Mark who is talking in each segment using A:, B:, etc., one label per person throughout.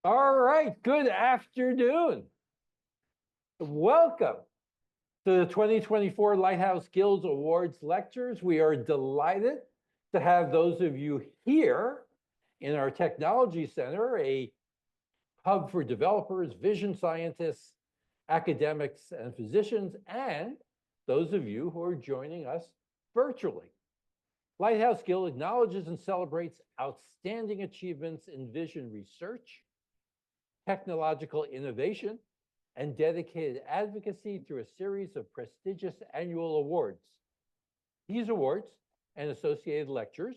A: All right, good afternoon. Welcome to the 2024 Lighthouse Guild Awards Lectures. We are delighted to have those of you here in our Technology Center, a hub for developers, vision scientists, academics, and physicians, and those of you who are joining us virtually. Lighthouse Guild acknowledges and celebrates outstanding achievements in vision research, technological innovation, and dedicated advocacy through a series of prestigious annual awards. These awards and associated lectures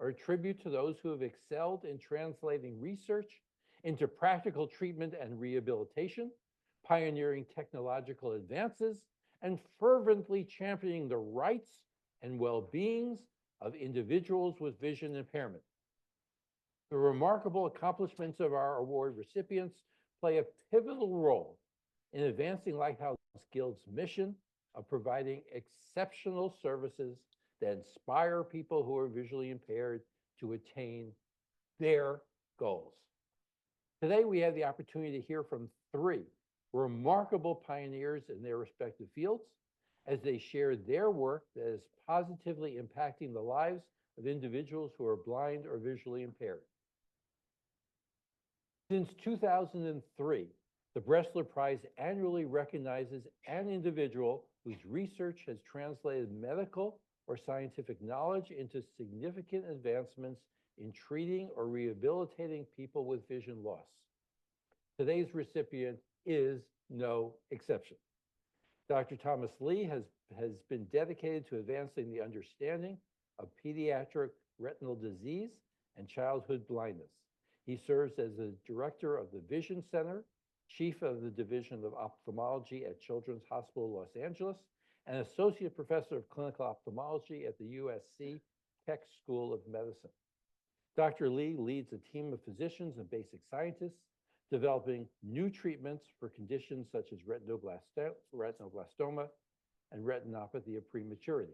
A: are a tribute to those who have excelled in translating research into practical treatment and rehabilitation, pioneering technological advances, and fervently championing the rights and well-beings of individuals with vision impairment. The remarkable accomplishments of our award recipients play a pivotal role in advancing Lighthouse Guild's mission of providing exceptional services that inspire people who are visually impaired to attain their goals. Today, we have the opportunity to hear from three remarkable pioneers in their respective fields as they share their work that is positively impacting the lives of individuals who are blind or visually impaired. Since 2003, the Bressler Prize annually recognizes an individual whose research has translated medical or scientific knowledge into significant advancements in treating or rehabilitating people with vision loss. Today's recipient is no exception. Dr. Thomas Lee has been dedicated to advancing the understanding of pediatric retinal disease and childhood blindness. He serves as the director of the Vision Center, chief of the Division of Ophthalmology at Children's Hospital Los Angeles, and associate professor of clinical ophthalmology at the USC Keck School of Medicine. Dr. Lee leads a team of physicians and basic scientists developing new treatments for conditions such as retinoblastoma and retinopathy of prematurity.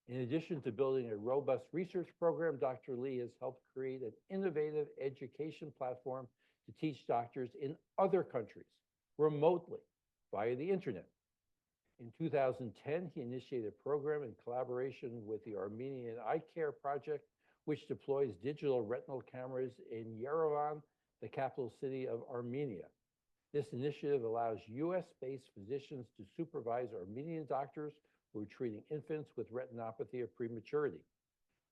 A: In addition to building a robust research program, Dr. Lee has helped create an innovative education platform to teach doctors in other countries remotely via the internet. In 2010, he initiated a program in collaboration with the Armenian Eye Care Project, which deploys digital retinal cameras in Yerevan, the capital city of Armenia. This initiative allows US-based physicians to supervise Armenian doctors who are treating infants with retinopathy of prematurity.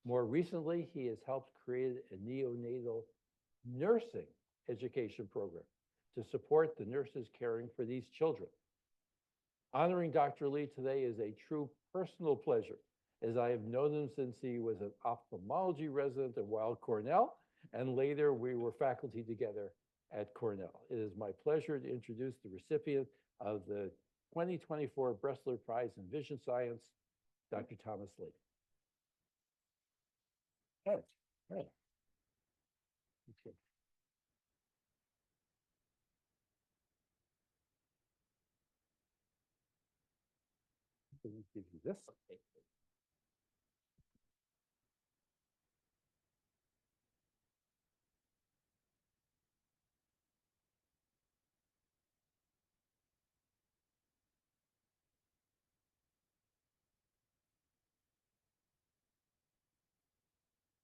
A: More recently, he has helped create a neonatal nursing education program to support the nurses caring for these children. Honoring Dr. Lee today is a true personal pleasure, as I have known him since he was an ophthalmology resident at Weill Cornell, and later we were faculty together at Cornell. It is my pleasure to introduce the recipient of the 2024 Bressler Prize in Vision Science, Dr. Thomas Lee. Hey, hey. Okay. Let me give you this.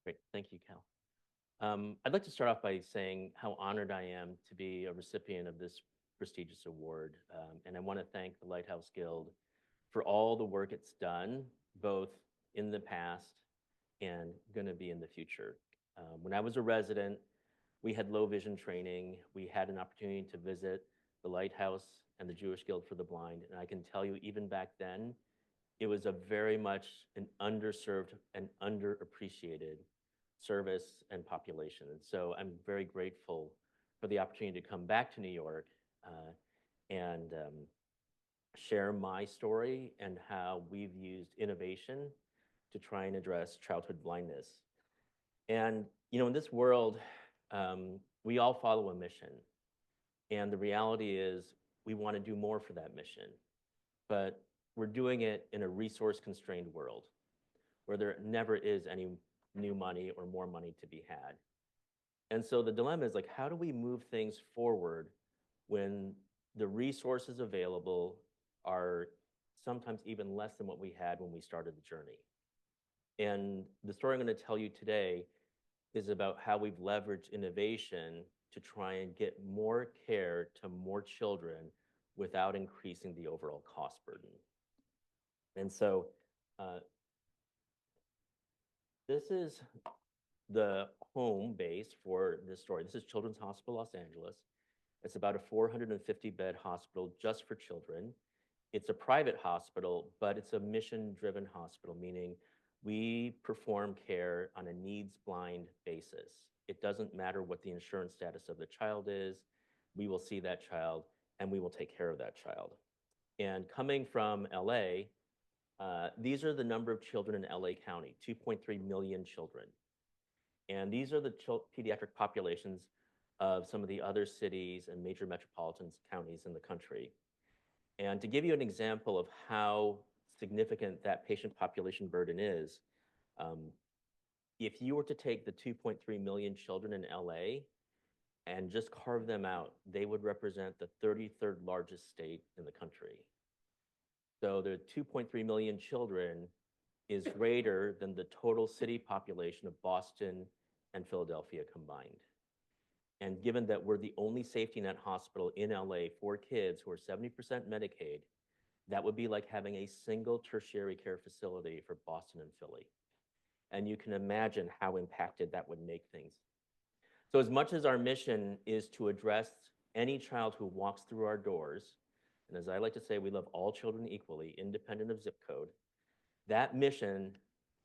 B: Great. Thank you, Cal. I'd like to start off by saying how honored I am to be a recipient of this prestigious award. And I want to thank the Lighthouse Guild for all the work it's done, both in the past and going to be in the future. When I was a resident, we had low vision training. We had an opportunity to visit the Lighthouse and the Jewish Guild for the Blind. And I can tell you, even back then, it was a very much an underserved and underappreciated service and population. And so I'm very grateful for the opportunity to come back to New York and share my story and how we've used innovation to try and address childhood blindness. And, you know, in this world, we all follow a mission. And the reality is we want to do more for that mission. But we're doing it in a resource-constrained world where there never is any new money or more money to be had. And so the dilemma is like, how do we move things forward when the resources available are sometimes even less than what we had when we started the journey? And the story I'm going to tell you today is about how we've leveraged innovation to try and get more care to more children without increasing the overall cost burden. And so uh, this is the home base for this story. This is Children's Hospital Los Angeles. It's about a 450-bed hospital just for children. It's a private hospital, but it's a mission-driven hospital, meaning we perform care on a needs-blind basis. It doesn't matter what the insurance status of the child is. We will see that child, and we will take care of that child. And coming from LA, these are the number of children in LA County, 2.3 million children. And these are the pediatric populations of some of the other cities and major metropolitan counties in the country. And to give you an example of how significant that patient population burden is, if you were to take the 2.3 million children in LA and just carve them out, they would represent the 33rd largest state in the country. So the 2.3 million children is greater than the total city population of Boston and Philadelphia combined. And given that we're the only safety net hospital in LA for kids who are 70% Medicaid, that would be like having a single tertiary care facility for Boston and Philly. And you can imagine how impacted that would make things. So as much as our mission is to address any child who walks through our doors, and as I like to say, we love all children equally, independent of zip code, that mission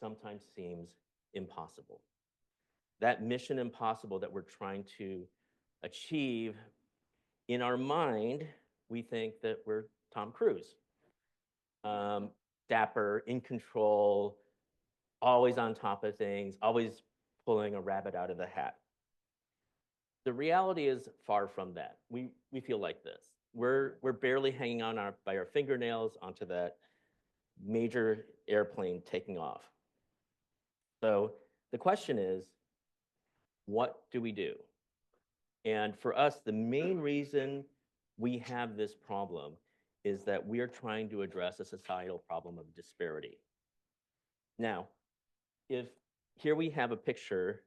B: sometimes seems impossible. That mission impossible that we're trying to achieve, in our mind, we think that we're Tom Cruise. Dapper, in control, always on top of things, always pulling a rabbit out of the hat. The reality is far from that. We feel like this. We're barely hanging on by our fingernails onto that major airplane taking off. So the question is, what do we do? And for us, the main reason we have this problem is that we are trying to address a societal problem of disparity. Now, if here we have a picture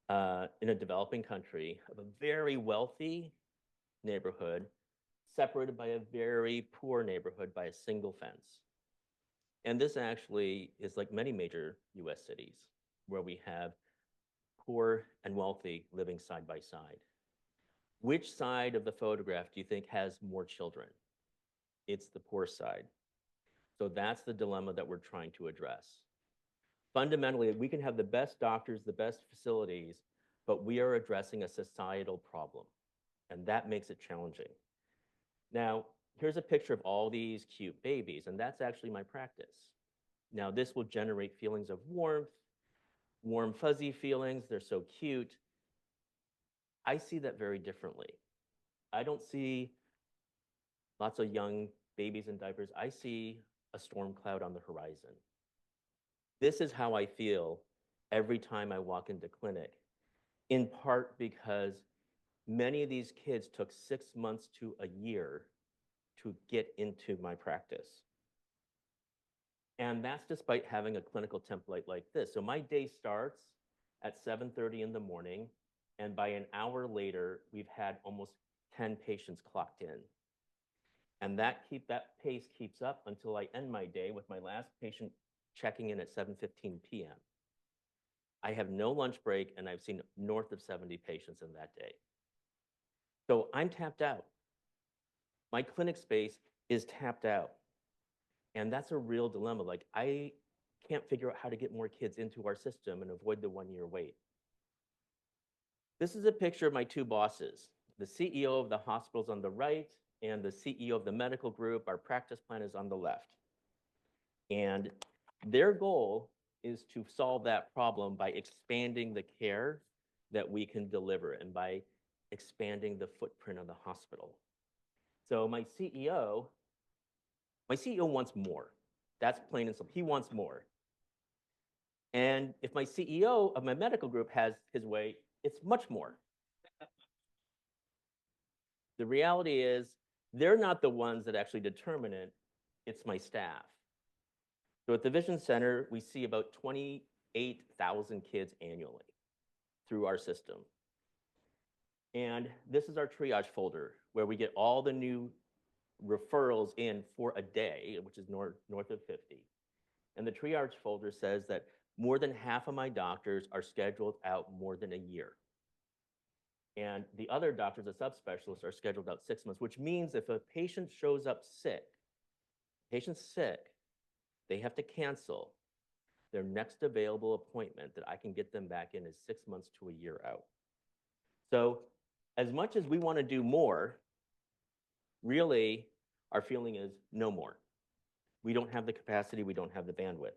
B: in a developing country of a very wealthy neighborhood separated by a very poor neighborhood by a single fence. And this actually is like many major US cities where we have poor and wealthy living side by side. Which side of the photograph do you think has more children? It's the poor side. So that's the dilemma that we're trying to address. Fundamentally, we can have the best doctors, the best facilities, but we are addressing a societal problem, and that makes it challenging. Now, here's a picture of all these cute babies, and that's actually my practice. Now, this will generate feelings of warmth, warm, fuzzy feelings. They're so cute. I see that very differently. I don't see lots of young babies in diapers. I see a storm cloud on the horizon. This is how I feel every time I walk into clinic, in part because many of these kids took 6 months to a year to get into my practice. And that's despite having a clinical template like this. So my day starts at 7:30 in the morning, and by an hour later, we've had almost 10 patients clocked in. And that pace keeps up until I end my day with my last patient checking in at 7:15 p.m. I have no lunch break, and I've seen north of 70 patients in that day. So I'm tapped out. My clinic space is tapped out. And that's a real dilemma. Like, I can't figure out how to get more kids into our system and avoid the 1-year wait. This is a picture of my two bosses. The CEO of the hospital's on the right, and the CEO of the medical group, our practice plan, is on the left. And their goal is to solve that problem by expanding the care that we can deliver and by expanding the footprint of the hospital. So my CEO wants more. That's plain and simple. He wants more. And if my CEO of my medical group has his way, It's much more. The reality is they're not the ones that actually determine it. It's my staff. So at the Vision Center, we see about 28,000 kids annually through our system. And this is our triage folder where we get all the new referrals in for a day, which is north of 50. And the triage folder says that more than half of my doctors are scheduled out more than a year. And the other doctors, the subspecialists, are scheduled out 6 months, which means if a patient shows up sick, patient's sick, they have to cancel. Their next available appointment that I can get them back in is 6 months to a year out. So as much as we want to do more, really our feeling is no more. We don't have the capacity, we don't have the bandwidth.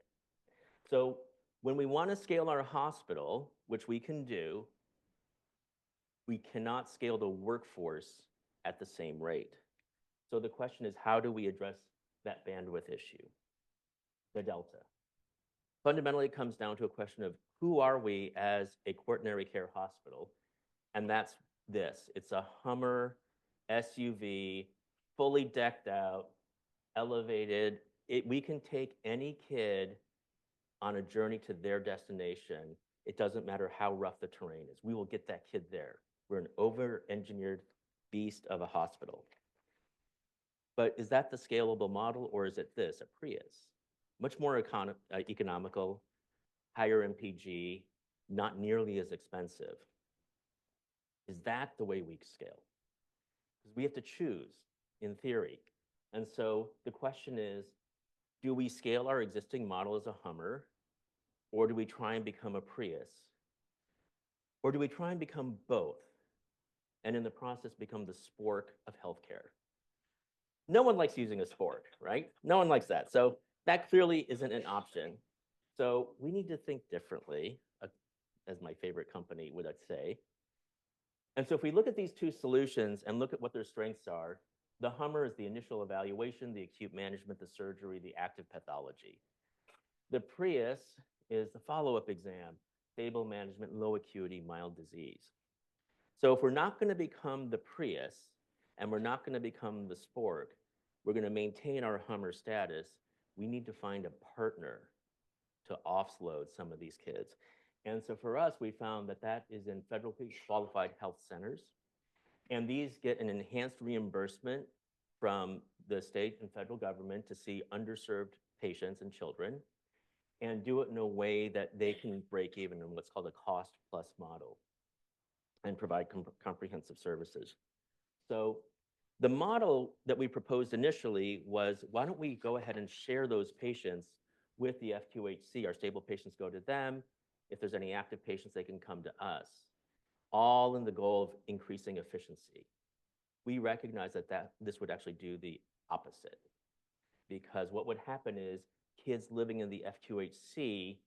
B: So when we want to scale our hospital, which we can do, we cannot scale the workforce at the same rate. So the question is, how do we address that bandwidth issue, the delta? Fundamentally, it comes down to a question of who are we as a quaternary care hospital? And that's this. It's a Hummer SUV, fully decked out, elevated. We can take any kid on a journey to their destination. It doesn't matter how rough the terrain is. We will get that kid there. We're an over-engineered beast of a hospital. But is that the scalable model, or is it this, a Prius? Much more economical, higher MPG, not nearly as expensive. Is that the way we scale? Because we have to choose, in theory. And so the question is, do we scale our existing model as a Hummer, or do we try and become a Prius? Or do we try and become both, and in the process become the spork of healthcare? No one likes using a spork, right? No one likes that. So that clearly isn't an option. So we need to think differently, as my favorite company would say. And so if we look at these two solutions and look at what their strengths are, the Hummer is the initial evaluation, the acute management, the surgery, the active pathology. The Prius is the follow-up exam, stable management, low acuity, mild disease. So if we're not going to become the Prius and we're not going to become the Spork, we're going to maintain our Hummer status, we need to find a partner to offload some of these kids. And so for us, we found that that is in federally qualified health centers. And these get an enhanced reimbursement from the state and federal government to see underserved patients and children, and do it in a way that they can break even in what's called a cost plus model and provide comprehensive services. So the model that we proposed initially was, why don't we go ahead and share those patients with the F2HC? Our stable patients go to them. If there's any active patients, they can come to us, all in the goal of increasing efficiency. We recognize that this would actually do the opposite, because what would happen is kids living in the F2HC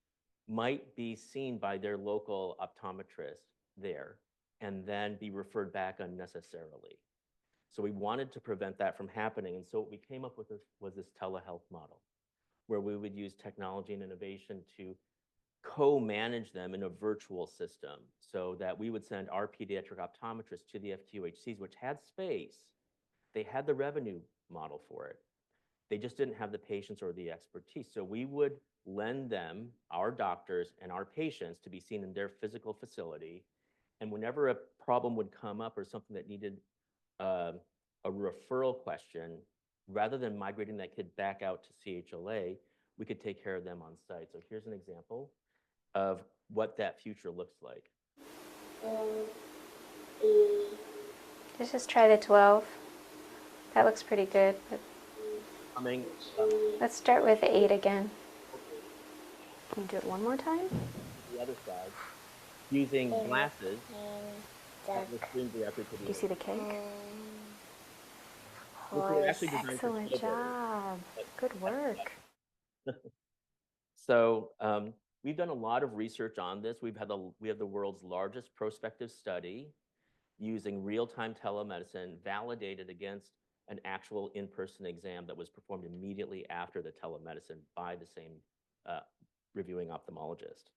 B: might be seen by their local optometrist there and then be referred back unnecessarily. So we wanted to prevent that from happening. And so what we came up with was this telehealth model, where we would use technology and innovation to co-manage them in a virtual system, so that we would send our pediatric optometrists to the F2HCs, which had space. They had the revenue model for it. They just didn't have the patients or the expertise. So we would lend them, our doctors and our patients, to be seen in their physical facility. And whenever a problem would come up or something that needed a referral question, rather than migrating that kid back out to CHLA, we could take care of them on site. So here's an example of what that future looks like.
C: Let's just try the 12. That looks pretty good. But let's start with the 8 again. Can you do it one more time?
B: The other side, using glasses.
C: Do you see the cake? Excellent job. Good work.
B: So we've done a lot of research on this. We have the world's largest prospective study using real-time telemedicine validated against an actual in-person exam that was performed immediately after the telemedicine by the same reviewing ophthalmologist.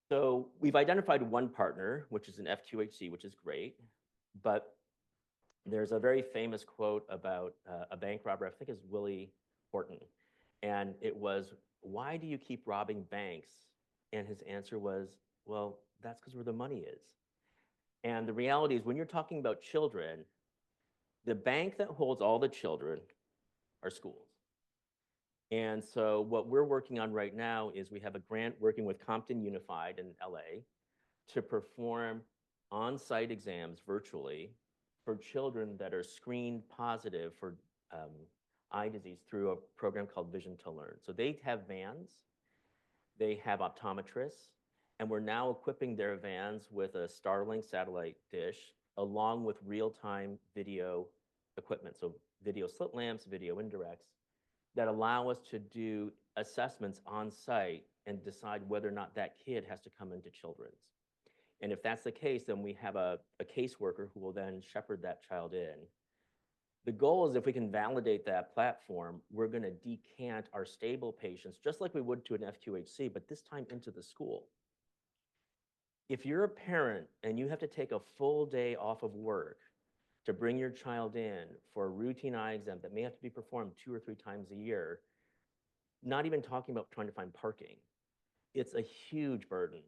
B: So we've identified one partner, which is an FQHC, which is great. But there's a very famous quote about a bank robber, I think it's Willie Horton. And it was, why do you keep robbing banks? And his answer was, well, that's because where the money is. And the reality is when you're talking about children, the bank that holds all the children are schools. And so what we're working on right now is we have a grant working with Compton Unified in LA to perform on-site exams virtually for children that are screened positive for eye disease through a program called Vision to Learn. So they have vans, they have optometrists, and we're now equipping their vans with a Starlink satellite dish along with real-time video equipment. So video slit lamps, video indirects that allow us to do assessments on site and decide whether or not that kid has to come into children's. And if that's the case, then we have a caseworker who will then shepherd that child in. The goal is if we can validate that platform, we're going to decant our stable patients, just like we would to an FQHC, but this time into the school. If you're a parent and you have to take a full day off of work to bring your child in for a routine eye exam that may have to be performed 2 or 3 times a year, not even talking about trying to find parking, it's a huge burden.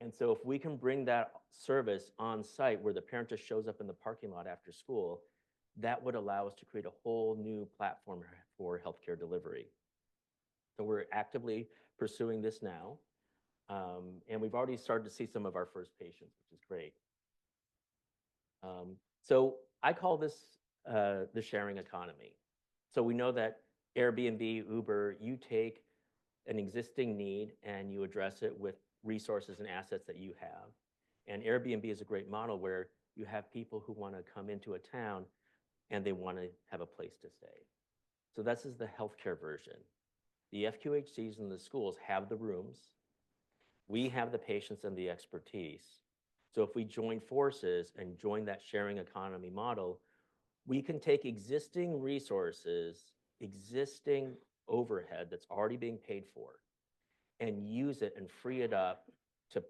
B: And so if we can bring that service on site where the parent just shows up in the parking lot after school, that would allow us to create a whole new platform for healthcare delivery. So we're actively pursuing this now. And we've already started to see some of our first patients, which is great. So I call this the sharing economy. So we know that Airbnb, Uber, you take an existing need and you address it with resources and assets that you have. And Airbnb is a great model where you have people who want to come into a town and they want to have a place to stay. So this is the healthcare version. The FQHCs and the schools have the rooms. We have the patients and the expertise. So if we join forces and join that sharing economy model, we can take existing resources, existing overhead that's already being paid for, and use it and free it up to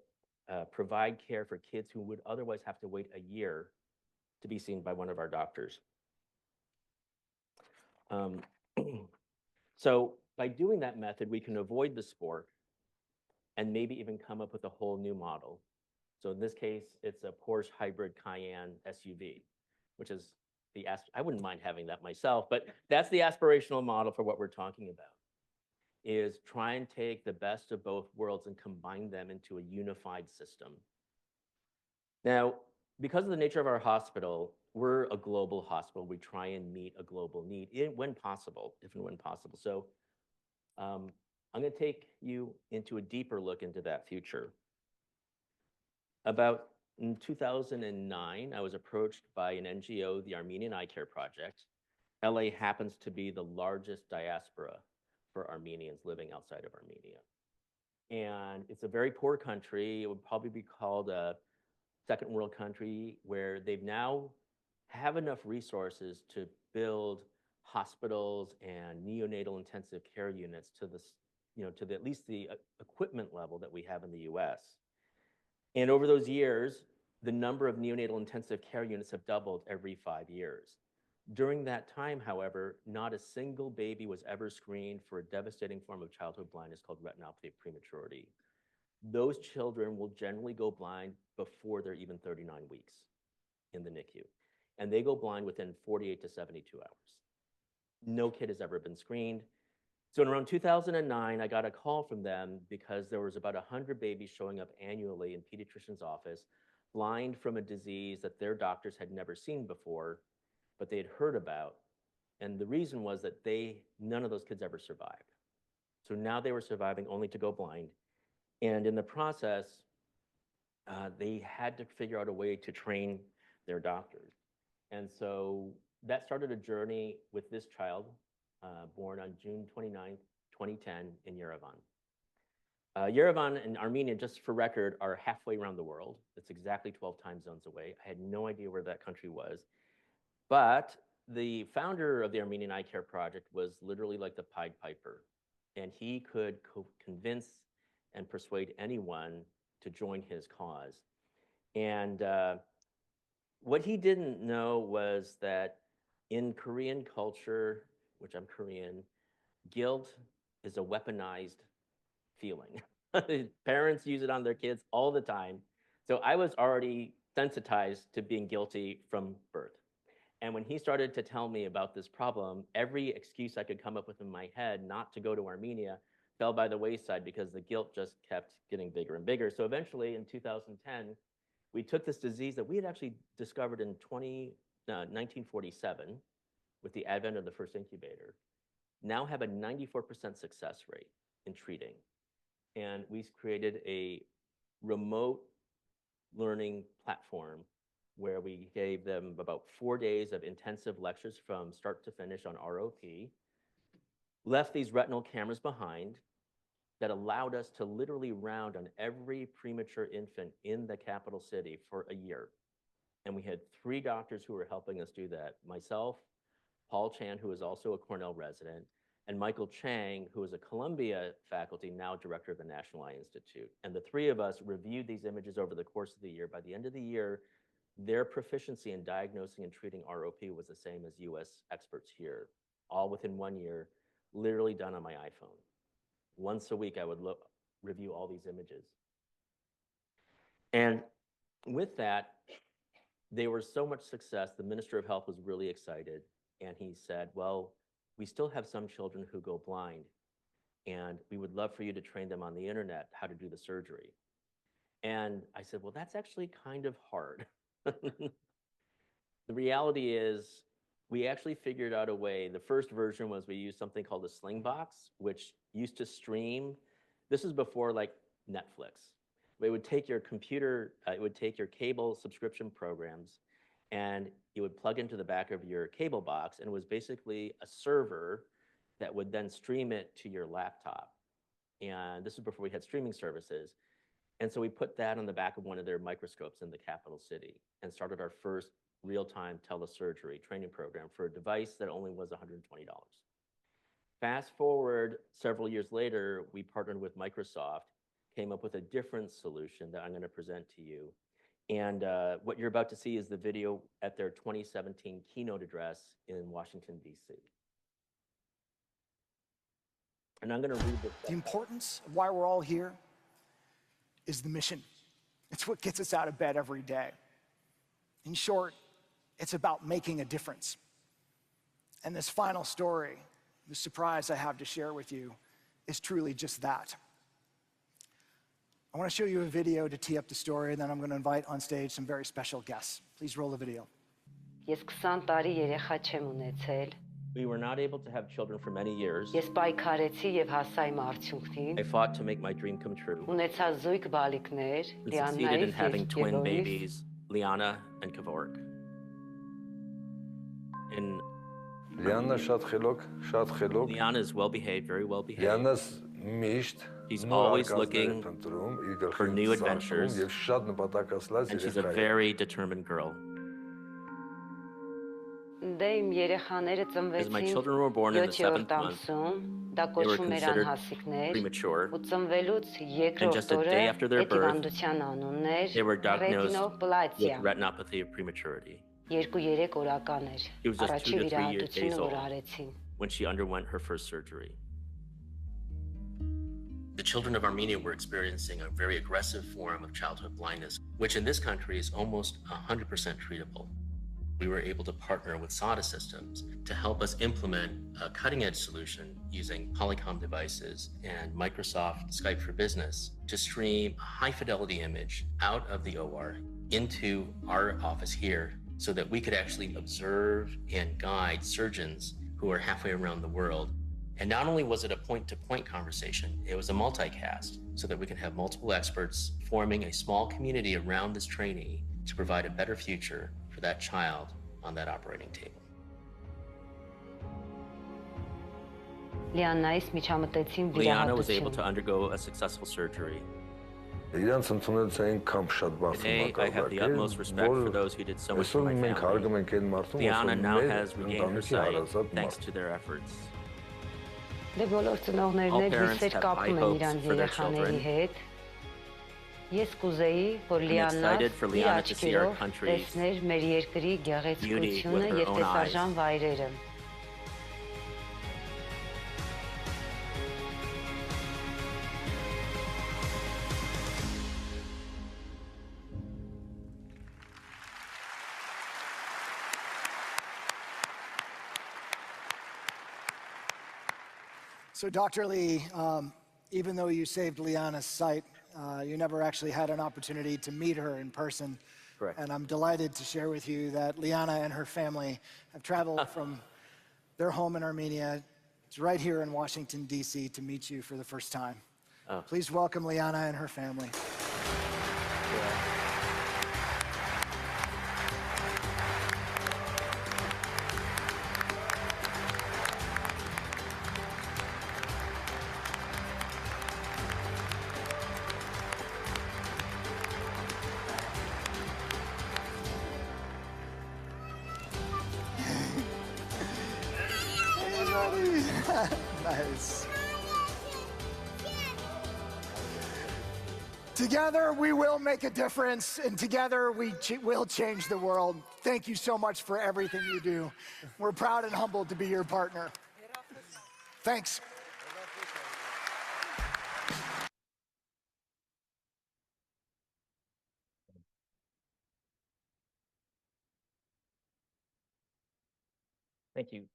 B: provide care for kids who would otherwise have to wait a year to be seen by one of our doctors. So by doing that method, we can avoid the sport and maybe even come up with a whole new model. So in this case, it's a Porsche hybrid Cayenne SUV, which is I wouldn't mind having that myself, but that's the aspirational model for what we're talking about, is try and take the best of both worlds and combine them into a unified system. Now, because of the nature of our hospital, we're a global hospital. We try and meet a global need when possible, if and when possible. So I'm going to take you into a deeper look into that future. About in 2009, I was approached by an NGO, the Armenian Eye Care Project. LA happens to be the largest diaspora for Armenians living outside of Armenia. And it's a very poor country. It would probably be called a second world country where they've now have enough resources to build hospitals and neonatal intensive care units to the at least the equipment level that we have in the US. And over those years, the number of neonatal intensive care units have doubled every 5 years. During that time, however, not a single baby was ever screened for a devastating form of childhood blindness called retinopathy of prematurity. Those children will generally go blind before they're even 39 weeks in the NICU. And they go blind within 48 to 72 hours. No kid has ever been screened. So in around 2009, I got a call from them because there was about 100 babies showing up annually in pediatrician's office, blind from a disease that their doctors had never seen before, but they had heard about. And the reason was that none of those kids ever survived. So now they were surviving only to go blind. And in the process, they had to figure out a way to train their doctors. And so that started a journey with this child, born on June 29th, 2010 in Yerevan. Yerevan and Armenia, just for record, are halfway around the world. It's exactly 12 time zones away. I had no idea where that country was. But the founder of the Armenian Eye Care Project was literally like the Pied Piper. And he could convince and persuade anyone join his cause. And what he didn't know was that in Korean culture, which I'm Korean, guilt is a weaponized feeling. Parents use it on their kids all the time. So I was already sensitized to being guilty from birth. And when he started to tell me about this problem, every excuse I could come up with in my head not to go to Armenia fell by the wayside because the guilt just kept getting bigger and bigger. So eventually in 2010, we took this disease that we had actually discovered in 1947 with the advent of the first incubator, now have a 94% success rate in treating. And we created a remote learning platform where we gave them about 4 days of intensive lectures from start to finish on ROP, left these retinal cameras behind that allowed us to literally round on every premature infant in the capital city for a year. And we had 3 doctors who were helping us do that. Myself, Paul Chan, who is also a Cornell resident, and Michael Chang, who is a Columbia faculty, now director of the National Eye Institute. And the 3 of us reviewed these images over the course of the year. By the end of the year, their proficiency in diagnosing and treating ROP was the same as US experts here, all within 1 year, literally done on my iPhone. Once a week, I would review all these images. And with that, they were so much success, the Minister of Health was really excited. And he said, well, we still have some children who go blind, and we would love for you to train them on the internet how to do the surgery. And I said, well, that's actually kind of hard. The reality is, we actually figured out a way. The first version was we used something called a sling box, which used to stream. This is before like Netflix. It would take your computer, it would take your cable subscription programs, and you would plug into the back of your cable box, and it was basically a server that would then stream it to your laptop. And this is before we had streaming services. And so we put that on the back of one of their microscopes in the capital city and started our first real-time telesurgery training program for a device that only was $120. Fast forward several years later, we partnered with Microsoft, came up with a different solution that I'm going to present to you. And what you're about to see is the video at their 2017 keynote address in Washington, D.C. And I'm going to read this.
D: The importance of why we're all here is the mission. It's what gets us out of bed every day. In short, it's about making a difference. And this final story, the surprise I have to share with you, is truly just that. I want to show you a video to tee up the story, and then I'm going to invite on stage some very special guests. Please roll the video.
E: Ես 20 տարի երեխա չեմ ունեցել։
B: We were not able to have children for many years.
E: Ես պայքարեցի եւ հասա իմ արդյունքին։
B: I fought to make my dream come true.
E: Ունեցա զույգ բալիկներ,
B: And succeeded in having twin babies, Liana and Kevork. And
F: Liana
B: Liana is well behaved, very well behaved.
F: Liana's mishտ
B: He's always looking for new adventures, and she's a very determined girl.
E: Դե իմ երեխաները
B: As my
E: ծնվեցին
B: children were born in the
E: 7-րդ
B: 7th month,
E: ամսում, դա
B: they were
E: կոչվում էր
B: considered
E: անհասիկներ,
B: premature,
E: ու ծնվելուց
B: and just
E: երկրորդ
B: a
E: օրը
B: day after their
E: այդ
B: birth,
E: հիվանդության անունն էր
B: they were diagnosed
E: ռետինոպլատիա։
B: with retinopathy of prematurity.
E: 2-3 օրական էր։
B: It was just 2
E: Առաջի
B: to 3 days
E: վիրահատությունը որ
B: old
E: արեցին։
B: when she underwent her first surgery. The children of Armenia were experiencing a very aggressive form of childhood blindness, which in this country is almost 100% treatable. We were able to partner with SADA Systems to help us implement a cutting-edge solution using Polycom devices and Microsoft Skype for Business to stream a high-fidelity image out of the OR into our office here so that we could actually observe and guide surgeons who are halfway around the world. And not only was it a point-to-point conversation, it was a multicast so that we can have multiple experts forming a small community around this trainee to provide a better future for that child on that operating table. Liana was able to undergo a successful surgery. Today, I have the utmost respect for those who did so much for my family. Liana now has regained her sight thanks to their efforts.
E: Դե բոլոր ծնողներն էլ
B: parents
E: հույսեր
B: have
E: կապում
B: high
E: են
B: hopes
E: իրան
B: for their
E: երեխաների
B: children.
E: հետ։ Ես կուզեի, որ
B: I'm
E: Լիանան
B: excited for
E: իր
B: Liana to see our
E: աչքերով
B: country's
E: տեսներ մեր երկրի
B: beauty with
E: գեղեցկությունը
B: her
E: եւ
B: own eyes.
E: տեսարժան վայրերը։
D: So, Dr. Lee, even though you saved Liana's sight, you never actually had an opportunity to meet her in person.
B: Correct.
D: And I'm delighted to share with you that Liana and her family have traveled from their home in Armenia to right here in Washington, D.C. to meet you for the first time.
B: Oh.
D: Please welcome Liana and her family. Nice. Together we will make a difference, and together we will change the world. Thank you so much for everything you do. We're proud and humbled to be your partner. Thanks.
B: Thank you.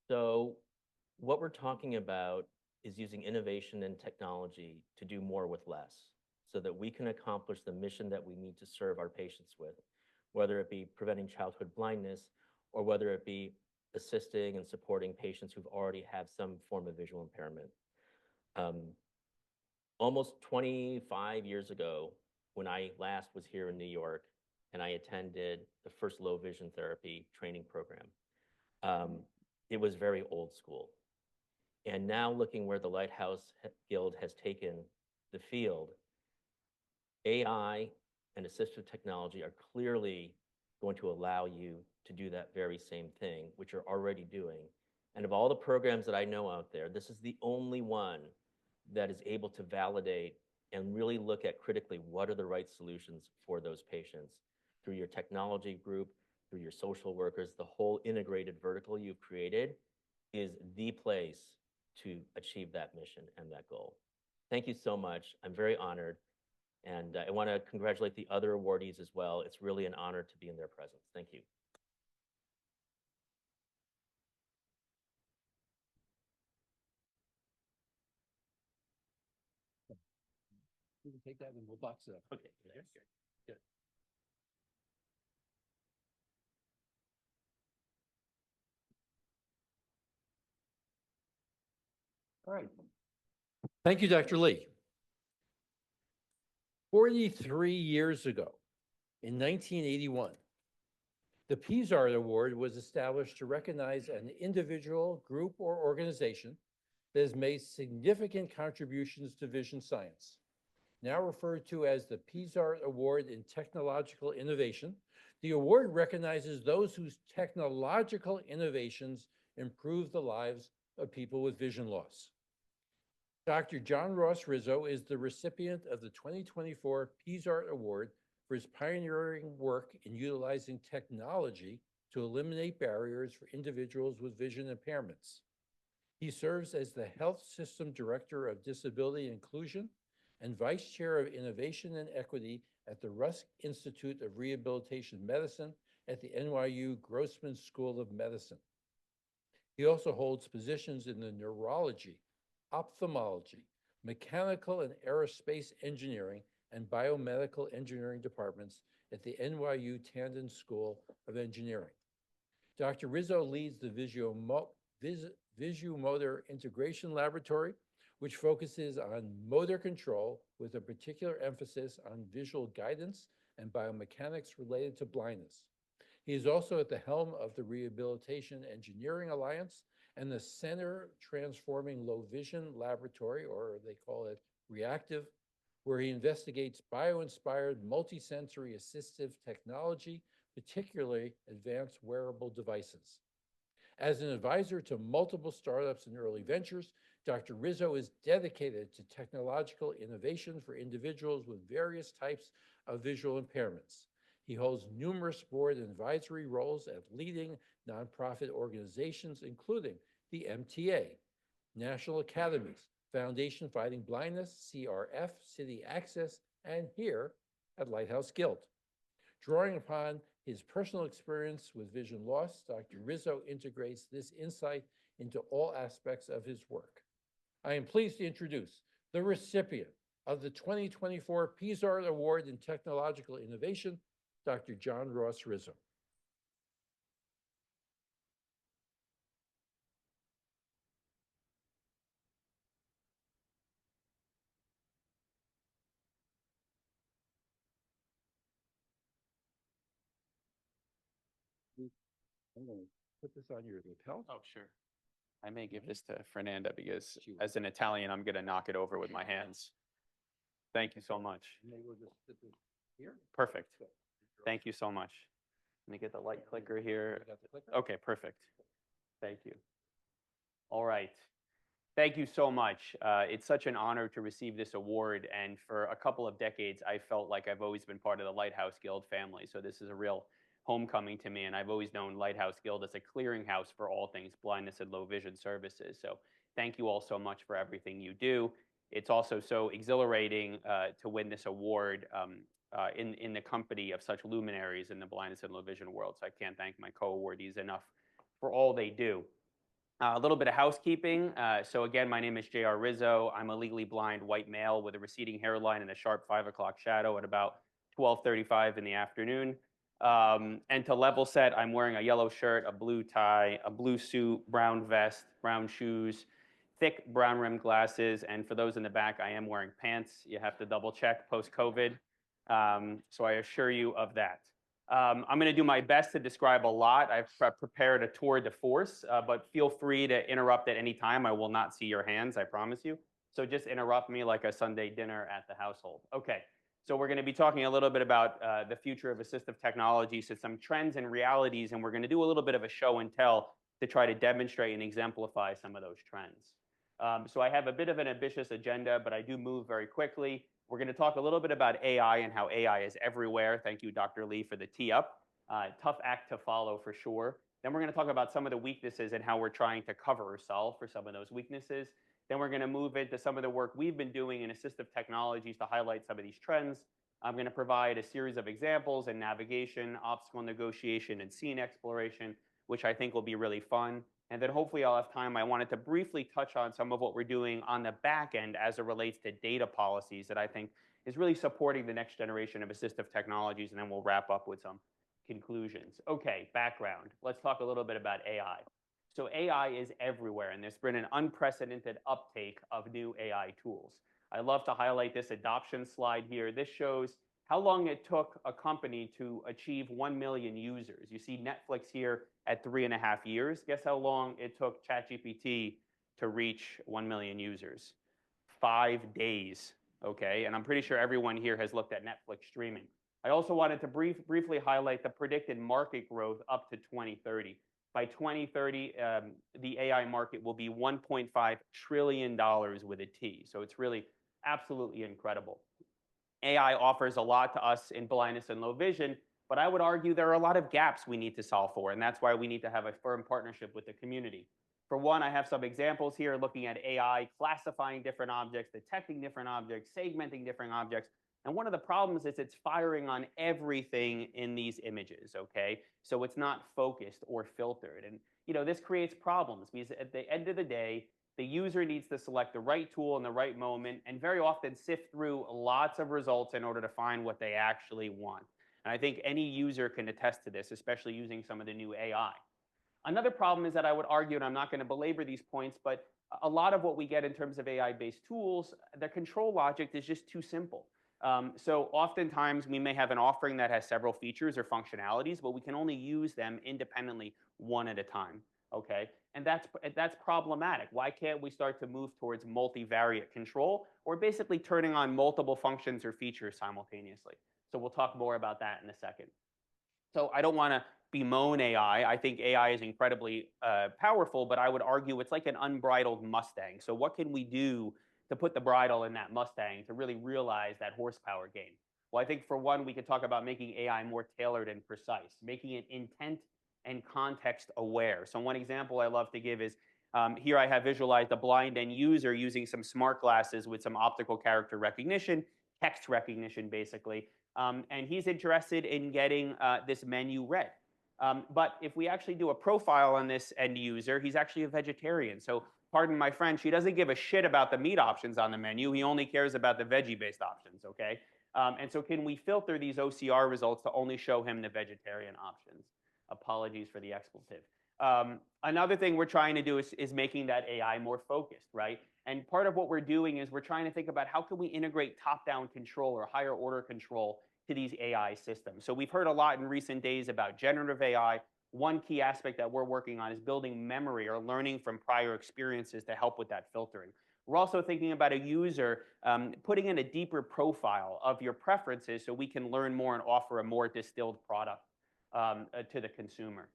B: So what we're talking about is using innovation and technology to do more with less so that we can accomplish the mission that we need to serve our patients with, whether it be preventing childhood blindness or whether it be assisting and supporting patients who've already have some form of visual impairment. Almost 25 years ago, when I last was here in New York and I attended the first low vision therapy training program, it was very old school. And now looking where the Lighthouse Guild has taken the field, AI and assistive technology are clearly going to allow you to do that very same thing, which you're already doing. And of all the programs that I know out there, this is the only one that is able to validate and really look at critically what are the right solutions for those patients through your technology group, through your social workers. The whole integrated vertical you've created is the place to achieve that mission and that goal. Thank you so much. I'm very honored. And I want to congratulate the other awardees as well. It's really an honor to be in their presence. Thank you.
A: You can take that and we'll box it up.
B: Okay. Good.
A: All right. Thank you, Dr. Lee. 43 years ago, in 1981, the Pisart Award was established to recognize an individual, group, or organization that has made significant contributions to vision science. Now referred to as the Pisart Award in Technological Innovation, the award recognizes those whose technological innovations improve the lives of people with vision loss. Dr. John Ross Rizzo is the recipient of the 2024 Pisart Award for his pioneering work in utilizing technology to eliminate barriers for individuals with vision impairments. He serves as the Health System Director of Disability Inclusion and Vice Chair of Innovation and Equity at the Rusk Institute of Rehabilitation Medicine at the NYU Grossman School of Medicine. He also holds positions in the neurology, ophthalmology, mechanical and aerospace engineering, and biomedical engineering departments at the NYU Tandon School of Engineering. Dr. Rizzo leads the Visuomotor Integration Laboratory, which focuses on motor control with a particular emphasis on visual guidance and biomechanics related to blindness. He is also at the helm of the Rehabilitation Engineering Alliance and the Center Transforming Low Vision Laboratory, or they call it REACTIVE, where he investigates bio-inspired multisensory assistive technology, particularly advanced wearable devices. As an advisor to multiple startups and early ventures, Dr. Rizzo is dedicated to technological innovation for individuals with various types of visual impairments. He holds numerous board and advisory roles at leading nonprofit organizations, including the MTA, National Academies, Foundation Fighting Blindness, CRF, City Access, and here at Lighthouse Guild. Drawing upon his personal experience with vision loss, Dr. Rizzo integrates this insight into all aspects of his work. I am pleased to introduce the recipient of the 2024 Pisart Award in Technological Innovation, Dr. John Ross Rizzo. I'm going to put this on your lapel.
G: Oh, sure. I may give this to Fernanda because as an Italian, I'm going to knock it over with my hands. Thank you so much.
A: Maybe we'll just put this here.
G: Perfect. Thank you so much. Let me get the light clicker here.
A: You got the clicker?
G: Okay, perfect. Thank you. All right. Thank you so much. It's such an honor to receive this award. And for a couple of decades, I felt like I've always been part of the Lighthouse Guild family. So this is a real homecoming to me. And I've always known Lighthouse Guild as a clearinghouse for all things blindness and low vision services. So thank you all so much for everything you do. It's also so exhilarating to win this award in the company of such luminaries in the blindness and low vision world. So I can't thank my co-awardees enough for all they do. A little bit of housekeeping. So again, my name is J.R. Rizzo. I'm a legally blind white male with a receding hairline and a sharp 5 o'clock shadow at about 12:35 in the afternoon. And to level set, I'm wearing a yellow shirt, a blue tie, a blue suit, brown vest, brown shoes, thick brown rimmed glasses. And for those in the back, I am wearing pants. You have to double check post-COVID. So I assure you of that. I'm going to do my best to describe a lot. I've prepared a tour de force, but feel free to interrupt at any time. I will not see your hands, I promise you. So just interrupt me like a Sunday dinner at the household. Okay, so we're going to be talking a little bit about the future of assistive technology, so some trends and realities, and we're going to do a little bit of a show and tell to try to demonstrate and exemplify some of those trends. So I have a bit of an ambitious agenda, but I do move very quickly. We're going to talk a little bit about AI and how AI is everywhere. Thank you, Dr. Lee, for the tee up. Tough act to follow for sure. Then we're going to talk about some of the weaknesses and how we're trying to cover or solve for some of those weaknesses. Then we're going to move into some of the work we've been doing in assistive technologies to highlight some of these trends. I'm going to provide a series of examples in navigation, obstacle negotiation, and scene exploration, which I think will be really fun. And then hopefully I'll have time. I wanted to briefly touch on some of what we're doing on the back end as it relates to data policies that I think is really supporting the next generation of assistive technologies. And then we'll wrap up with some conclusions. Okay, background. Let's talk a little bit about AI. So AI is everywhere, and there's been an unprecedented uptake of new AI tools. I love to highlight this adoption slide here. This shows how long it took a company to achieve 1 million users. You see Netflix here at 3.5 years. Guess how long it took ChatGPT to reach 1 million users? 5 days, okay? And I'm pretty sure everyone here has looked at Netflix streaming. I also wanted to briefly highlight the predicted market growth up to 2030. By 2030, the AI market will be $1.5 trillion with a T. So it's really absolutely incredible. AI offers a lot to us in blindness and low vision, but I would argue there are a lot of gaps we need to solve for, and that's why we need to have a firm partnership with the community. For one, I have some examples here looking at AI classifying different objects, detecting different objects, segmenting different objects. And one of the problems is it's firing on everything in these images, okay? So it's not focused or filtered. And this creates problems because at the end of the day, the user needs to select the right tool in the right moment and very often sift through lots of results in order to find what they actually want. And I think any user can attest to this, especially using some of the new AI. Another problem is that I would argue, and I'm not going to belabor these points, but a lot of what we get in terms of AI-based tools, the control logic is just too simple. So oftentimes we may have an offering that has several features or functionalities, but we can only use them independently one at a time. Okay, and that's problematic. Why can't we start to move towards multivariate control, or basically turning on multiple functions or features simultaneously? So we'll talk more about that in a second. So I don't want to bemoan AI. I think AI is incredibly powerful, but I would argue it's like an unbridled Mustang. So what can we do to put the bridle in that Mustang to really realize that horsepower gain? Well, I think for one, we could talk about making AI more tailored and precise, making it intent and context aware. So one example I love to give is here I have visualized a blind end user using some smart glasses with some optical character recognition, text recognition basically, and he's interested in getting this menu read. But if we actually do a profile on this end user, he's actually a vegetarian. So pardon my French, he doesn't give a shit about the meat options on the menu. He only cares about the veggie-based options, okay? And so can we filter these OCR results to only show him the vegetarian options? Apologies for the expletive. Another thing we're trying to do is making that AI more focused, right? And part of what we're doing is we're trying to think about how can we integrate top-down control or higher order control to these AI systems. So we've heard a lot in recent days about generative AI. One key aspect that we're working on is building memory or learning from prior experiences to help with that filtering. We're also thinking about a user putting in a deeper profile of your preferences so we can learn more and offer a more distilled product to the consumer.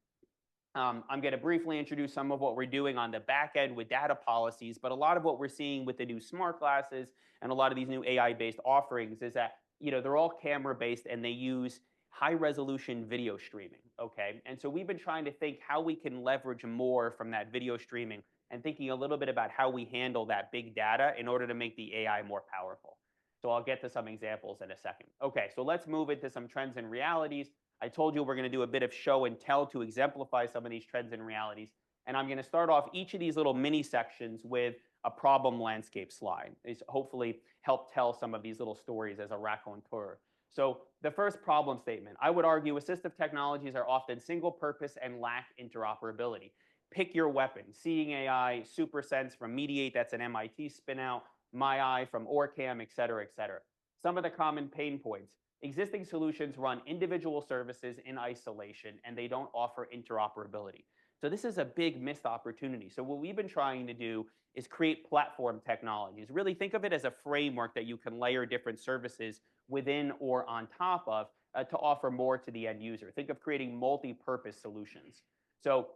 G: I'm going to briefly introduce some of what we're doing on the back end with data policies, but a lot of what we're seeing with the new smart glasses and a lot of these new AI-based offerings is that they're all camera-based and they use high-resolution video streaming, okay? And so we've been trying to think how we can leverage more from that video streaming and thinking a little bit about how we handle that big data in order to make the AI more powerful. So I'll get to some examples in a second. Okay, so let's move into some trends and realities. I told you we're going to do a bit of show and tell to exemplify some of these trends and realities. And I'm going to start off each of these little mini sections with a problem landscape slide. It's hopefully help tell some of these little stories as a raconteur. So the first problem statement, I would argue assistive technologies are often single purpose and lack interoperability. Pick your weapon. Seeing AI, SuperSense from Mediate, that's an MIT spinout, MyEye from Orcam, et cetera, et cetera. Some of the common pain points. Existing solutions run individual services in isolation and they don't offer interoperability. So this is a big missed opportunity. So what we've been trying to do is create platform technologies. Really think of it as a framework that you can layer different services within or on top of to offer more to the end user. Think of creating multi-purpose solutions. So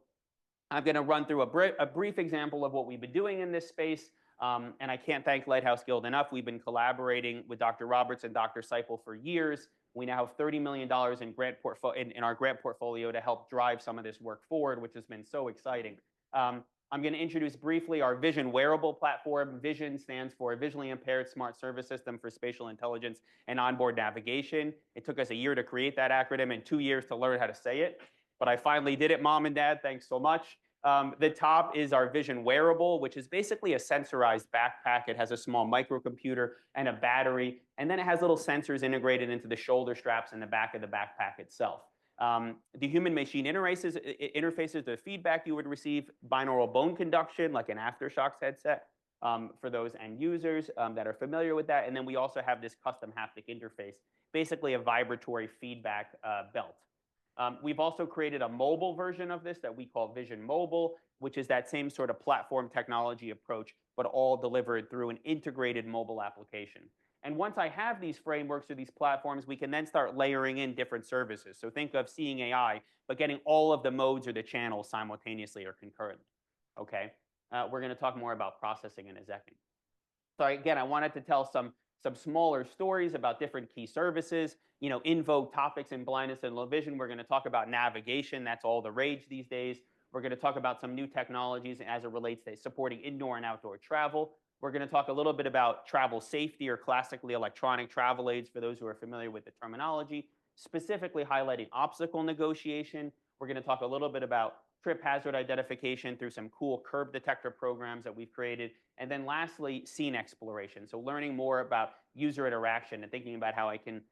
G: I'm going to run through a brief example of what we've been doing in this space. And I can't thank Lighthouse Guild enough. We've been collaborating with Dr. Roberts and Dr. Seipel for years. We now have $30 million in our grant portfolio to help drive some of this work forward, which has been so exciting. I'm going to introduce briefly our Vision wearable platform. Vision stands for Visually Impaired Smart Service System for Spatial Intelligence and Onboard Navigation. It took us a year to create that acronym and 2 years to learn how to say it. But I finally did it, Mom and Dad. Thanks so much. The top is our Vision wearable, which is basically a sensorized backpack. It has a small microcomputer and a battery, and then it has little sensors integrated into the shoulder straps and the back of the backpack itself. The human-machine interfaces the feedback you would receive, binaural bone conduction, like an Aftershocks headset for those end users that are familiar with that. And then we also have this custom haptic interface, basically a vibratory feedback belt. We've also created a mobile version of this that we call Vision Mobile, which is that same sort of platform technology approach, but all delivered through an integrated mobile application. And once I have these frameworks or these platforms, we can then start layering in different services. So think of seeing AI, but getting all of the modes or the channels simultaneously or concurrently. Okay, we're going to talk more about processing in a second. So again, I wanted to tell some smaller stories about different key services, in vogue topics in blindness and low vision. We're going to talk about navigation. That's all the rage these days. We're going to talk about some new technologies as it relates to supporting indoor and outdoor travel. We're going to talk a little bit about travel safety, or classically electronic travel aids for those who are familiar with the terminology, specifically highlighting obstacle negotiation. We're going to talk a little bit about trip hazard identification through some cool curb detector programs that we've created. And then lastly, scene exploration. So learning more about user interaction and thinking about how I can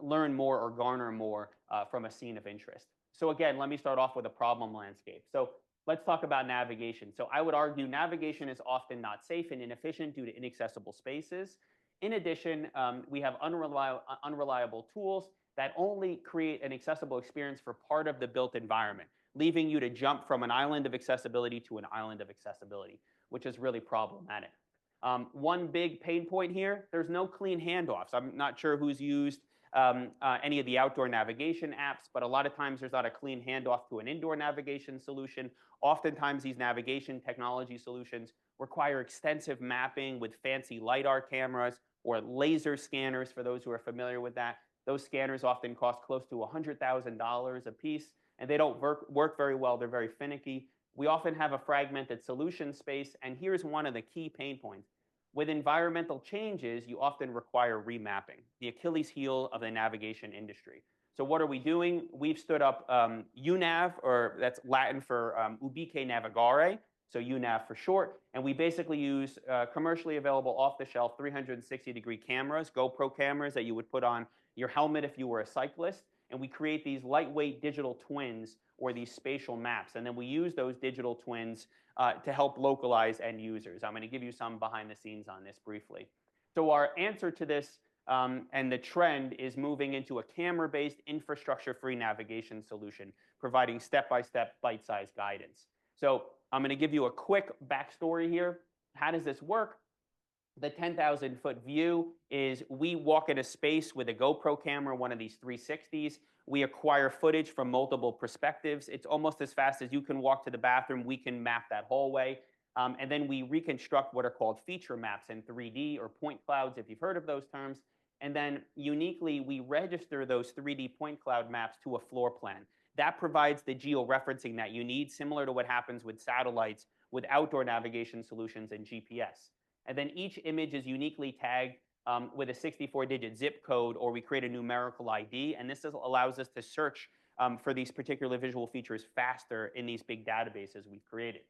G: learn more or garner more from a scene of interest. So again, let me start off with a problem landscape. So let's talk about navigation. So I would argue navigation is often not safe and inefficient due to inaccessible spaces. In addition, we have unreliable tools that only create an accessible experience for part of the built environment, leaving you to jump from an island of accessibility to an island of accessibility, which is really problematic. One big pain point here, there's no clean handoffs. I'm not sure who's used any of the outdoor navigation apps, but a lot of times there's not a clean handoff to an indoor navigation solution. Oftentimes these navigation technology solutions require extensive mapping with fancy LiDAR cameras or laser scanners, for those who are familiar with that. Those scanners often cost close to $100,000 a piece, and they don't work very well. They're very finicky. We often have a fragmented solution space, and here's one of the key pain points. With environmental changes, you often require remapping, the Achilles heel of the navigation industry. So what are we doing? We've stood up UNAV, or that's Latin for Ubique Navigare, so UNAV for short, and we basically use commercially available off-the-shelf 360-degree cameras, GoPro cameras that you would put on your helmet if you were a cyclist, and we create these lightweight digital twins or these spatial maps, and then we use those digital twins to help localize end users. I'm going to give you some behind the scenes on this briefly. So our answer to this and the trend is moving into a camera-based, infrastructure-free navigation solution, providing step-by-step, bite-sized guidance. So I'm going to give you a quick backstory here. How does this work? The 10,000-foot view is we walk in a space with a GoPro camera, one of these 360s. We acquire footage from multiple perspectives. It's almost as fast as you can walk to the bathroom. We can map that hallway. And then we reconstruct what are called feature maps in 3D, or point clouds, if you've heard of those terms. And then uniquely, we register those 3D point cloud maps to a floor plan. That provides the georeferencing that you need, similar to what happens with satellites, with outdoor navigation solutions and GPS. And then each image is uniquely tagged with a 64-digit zip code, or we create a numerical ID. And this allows us to search for these particular visual features faster in these big databases we've created.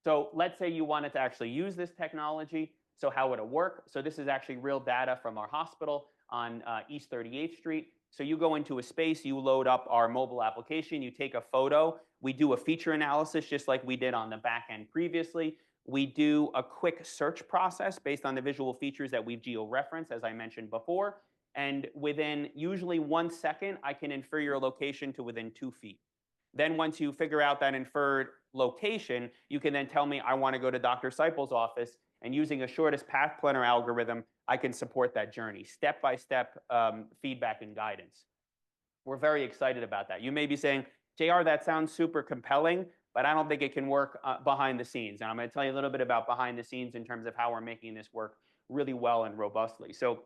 G: So let's say you wanted to actually use this technology. So how would it work? So this is actually real data from our hospital on East 38th Street. So you go into a space, you load up our mobile application, you take a photo, we do a feature analysis just like we did on the back end previously. We do a quick search process based on the visual features that we've geo-referenced, as I mentioned before. And within usually 1 second, I can infer your location to within 2 feet. Then once you figure out that inferred location, you can then tell me, I want to go to Dr. Seipel's office, and using a shortest path planner algorithm, I can support that journey, step-by-step feedback and guidance. We're very excited about that. You may be saying, JR, that sounds super compelling, but I don't think it can work behind the scenes. And I'm going to tell you a little bit about behind the scenes in terms of how we're making this work really well and robustly. So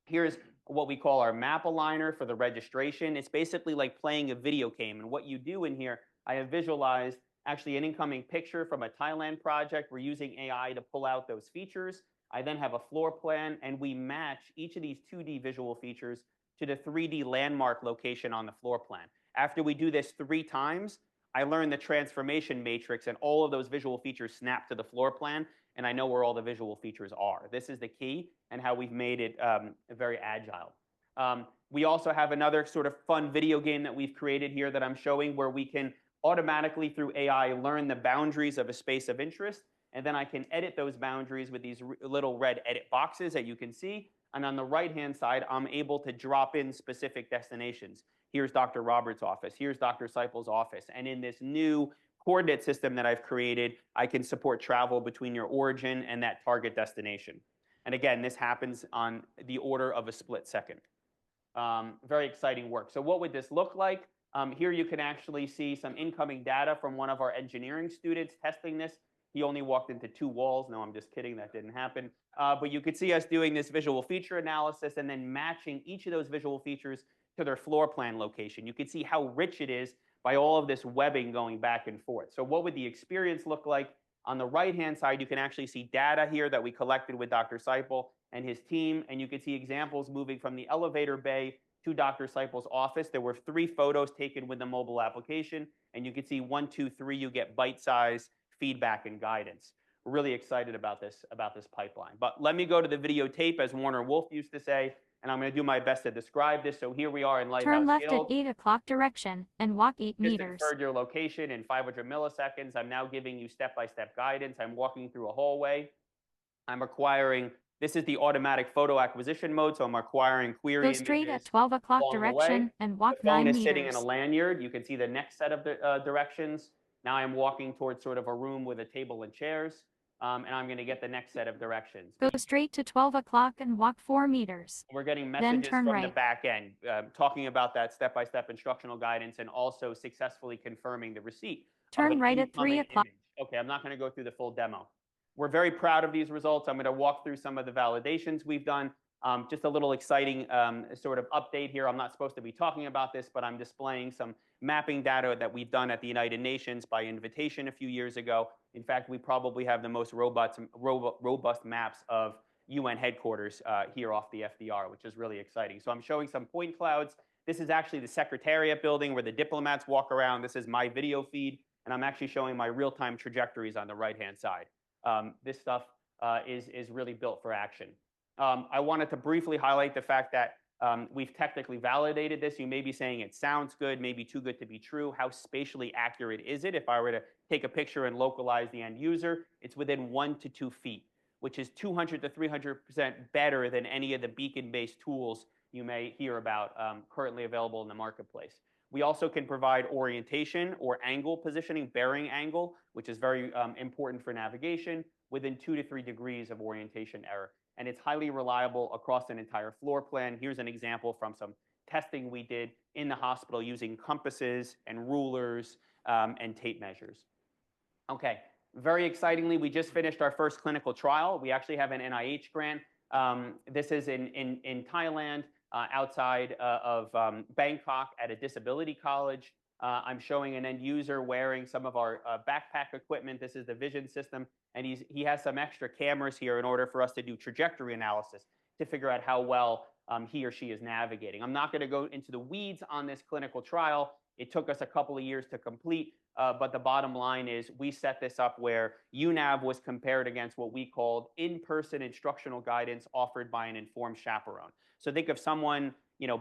G: here's what we call our map aligner for the registration. It's basically like playing a video game. And what you do in here, I have visualized actually an incoming picture from a Thailand project. We're using AI to pull out those features. I then have a floor plan, and we match each of these 2D visual features to the 3D landmark location on the floor plan. After we do this 3 times, I learn the transformation matrix, and all of those visual features snap to the floor plan, and I know where all the visual features are. This is the key and how we've made it very agile. We also have another sort of fun video game that we've created here that I'm showing, where we can automatically through AI learn the boundaries of a space of interest, and then I can edit those boundaries with these little red edit boxes that you can see. And on the right-hand side, I'm able to drop in specific destinations. Here's Dr. Roberts' office. Here's Dr. Seipel's office. And in this new coordinate system that I've created, I can support travel between your origin and that target destination. And again, this happens on the order of a split second. Very exciting work. So what would this look like? Here you can actually see some incoming data from one of our engineering students testing this. He only walked into 2 walls. No, I'm just kidding. That didn't happen. But you could see us doing this visual feature analysis and then matching each of those visual features to their floor plan location. You can see how rich it is by all of this webbing going back and forth. So what would the experience look like? On the right-hand side, you can actually see data here that we collected with Dr. Seipel and his team. And you can see examples moving from the elevator bay to Dr. Seipel's office. There were 3 photos taken with the mobile application. And you can see 1, 2, 3, you get bite-sized feedback and guidance. We're really excited about this pipeline. But let me go to the videotape, as Warner Wolf used to say, and I'm going to do my best to describe this. So here we are in Lighthouse
H: Turn left
G: Guild.
H: at 8 o'clock direction and walk 8
G: Just
H: meters.
G: inferred your location in 500 milliseconds. I'm now giving you step-by-step guidance. I'm walking through a hallway. I'm acquiring, this is the automatic photo acquisition mode, so I'm acquiring query
H: Go straight
G: images
H: at 12 o'clock
G: along the way.
H: direction and walk
G: The phone
H: 9
G: is
H: meters.
G: sitting in a lanyard. You can see the next set of directions. Now I'm walking towards sort of a room with a table and chairs. and I'm going to get the next set of directions.
H: Go straight to 12 o'clock and walk 4 meters.
G: We're getting
H: Then
G: messages
H: turn
G: from the
H: right.
G: back end, talking about that step-by-step instructional guidance and also successfully confirming the receipt. of
H: Turn
G: an
H: right at 3
G: incoming
H: o'clock.
G: image. Okay, I'm not going to go through the full demo. We're very proud of these results. I'm going to walk through some of the validations we've done. Just a little exciting sort of update here. I'm not supposed to be talking about this, but I'm displaying some mapping data that we've done at the United Nations by invitation a few years ago. In fact, we probably have the most robust maps of UN headquarters here off the FDR, which is really exciting. So I'm showing some point clouds. This is actually the Secretariat building where the diplomats walk around. This is my video feed, and I'm actually showing my real-time trajectories on the right-hand side. This stuff is really built for action. I wanted to briefly highlight the fact that we've technically validated this. You may be saying it sounds good, maybe too good to be true. How spatially accurate is it? If I were to take a picture and localize the end user, it's within 1 to 2 feet, which is 200 to 300% better than any of the beacon-based tools you may hear about currently available in the marketplace. We also can provide orientation or angle positioning, bearing angle, which is very important for navigation, within 2 to 3 degrees of orientation error. And it's highly reliable across an entire floor plan. Here's an example from some testing we did in the hospital using compasses and rulers and tape measures. Okay, very excitingly, we just finished our first clinical trial. We actually have an NIH grant. This is in Thailand, outside of Bangkok at a disability college. I'm showing an end user wearing some of our backpack equipment. This is the vision system, and he has some extra cameras here in order for us to do trajectory analysis to figure out how well he or she is navigating. I'm not going to go into the weeds on this clinical trial. It took us a couple of years to complete, but the bottom line is we set this up where UNAV was compared against what we called in-person instructional guidance offered by an informed chaperone. So think of someone,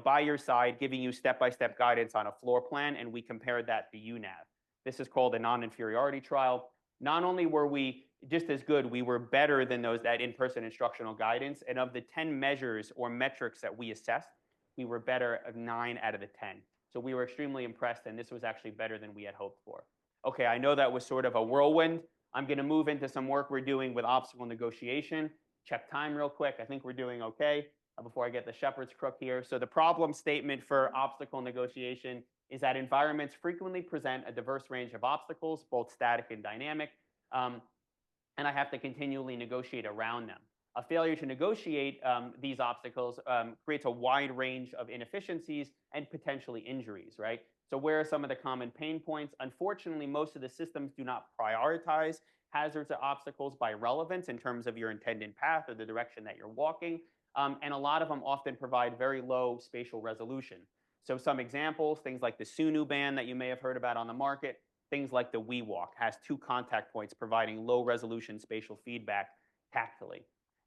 G: by your side giving you step-by-step guidance on a floor plan, and we compared that to UNAV. This is called a non-inferiority trial. Not only were we just as good, we were better than that in-person instructional guidance. And of the 10 measures or metrics that we assessed, we were better at 9 out of the 10. So we were extremely impressed, and this was actually better than we had hoped for. Okay, I know that was sort of a whirlwind. I'm going to move into some work we're doing with obstacle negotiation. Check time real quick. I think we're doing okay before I get the shepherd's crook here. So the problem statement for obstacle negotiation is that environments frequently present a diverse range of obstacles, both static and dynamic, and I have to continually negotiate around them. A failure to negotiate these obstacles creates a wide range of inefficiencies and potentially injuries, right? So where are some of the common pain points? Unfortunately, most of the systems do not prioritize hazards or obstacles by relevance in terms of your intended path or the direction that you're walking. And a lot of them often provide very low spatial resolution. So some examples, things like the Sunu band that you may have heard about on the market, things like the WeWalk has 2 contact points providing low resolution spatial feedback tactily.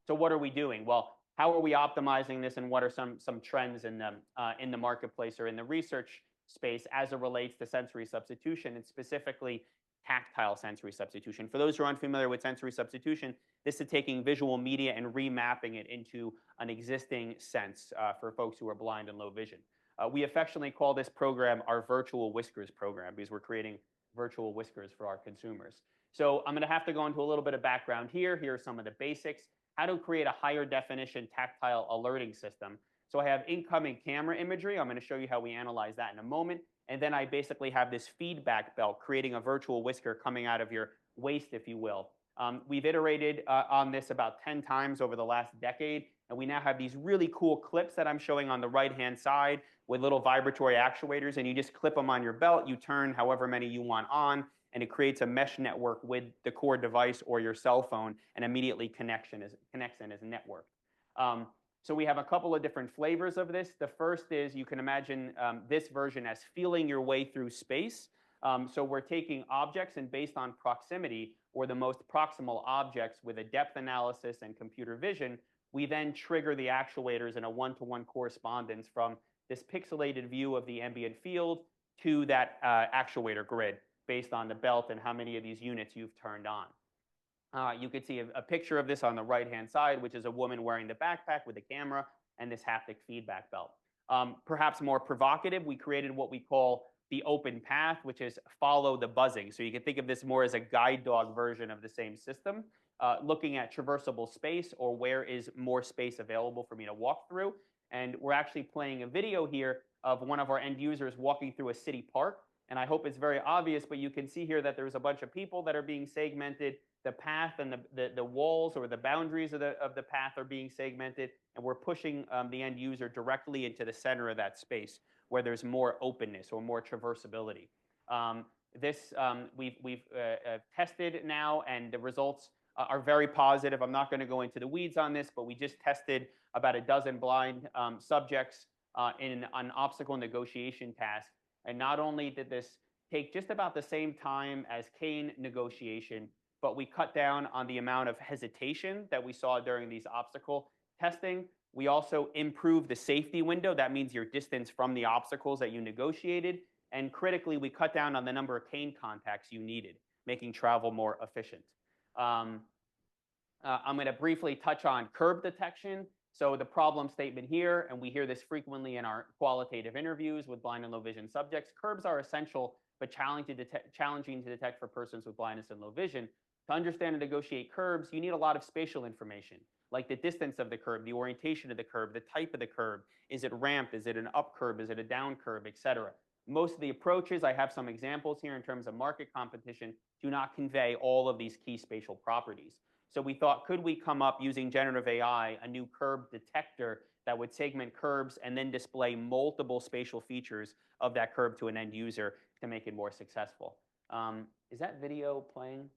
G: So what are we doing? Well, how are we optimizing this, and what are some trends in the marketplace or in the research space as it relates to sensory substitution, and specifically tactile sensory substitution? For those who are unfamiliar with sensory substitution, this is taking visual media and remapping it into an existing sense for folks who are blind and low vision. We affectionately call this program our virtual whiskers program because we're creating virtual whiskers for our consumers. So I'm going to have to go into a little bit of background here. Here are some of the basics. How to create a higher definition tactile alerting system. So I have incoming camera imagery. I'm going to show you how we analyze that in a moment. And then I basically have this feedback belt creating a virtual whisker coming out of your waist, if you will. We've iterated on this about 10 times over the last decade. And we now have these really cool clips that I'm showing on the right-hand side with little vibratory actuators. And you just clip them on your belt. You turn however many you want on, and it creates a mesh network with the core device or your cell phone, and immediately connects in as networked. So we have a couple of different flavors of this. The first is, you can imagine this version as feeling your way through space. So we're taking objects, and based on proximity, or the most proximal objects with a depth analysis and computer vision, we then trigger the actuators in a one-to-one correspondence from this pixelated view of the ambient field to that actuator grid based on the belt and how many of these units you've turned on. You could see a picture of this on the right-hand side, which is a woman wearing the backpack with the camera and this haptic feedback belt. Perhaps more provocative, we created what we call the open path, which is follow the buzzing. So you can think of this more as a guide dog version of the same system. looking at traversable space or where is more space available for me to walk through. And we're actually playing a video here of one of our end users walking through a city park. And I hope it's very obvious, but you can see here that there's a bunch of people that are being segmented. The path and the walls or the boundaries of the path are being segmented, and we're pushing the end user directly into the center of that space where there's more openness or more traversability. We've tested now, and the results are very positive. I'm not going to go into the weeds on this, but we just tested about a dozen blind subjects in an obstacle negotiation task. And not only did this take just about the same time as cane negotiation, but we cut down on the amount of hesitation that we saw during these obstacle testing. We also improved the safety window. That means your distance from the obstacles that you negotiated. And critically, we cut down on the number of cane contacts you needed, making travel more efficient. I'm going to briefly touch on curb detection. So the problem statement here, and we hear this frequently in our qualitative interviews with blind and low vision subjects, curbs are essential but challenging to detect for persons with blindness and low vision. To understand and negotiate curbs, you need a lot of spatial information, like the distance of the curb, the orientation of the curb, the type of the curb. Is it ramped? Is it an up curb? Is it a down curb, et cetera? Most of the approaches, I have some examples here in terms of market competition, do not convey all of these key spatial properties. So we thought, could we come up using generative AI, a new curb detector that would segment curbs and then display multiple spatial features of that curb to an end user to make it more successful? Is that video playing?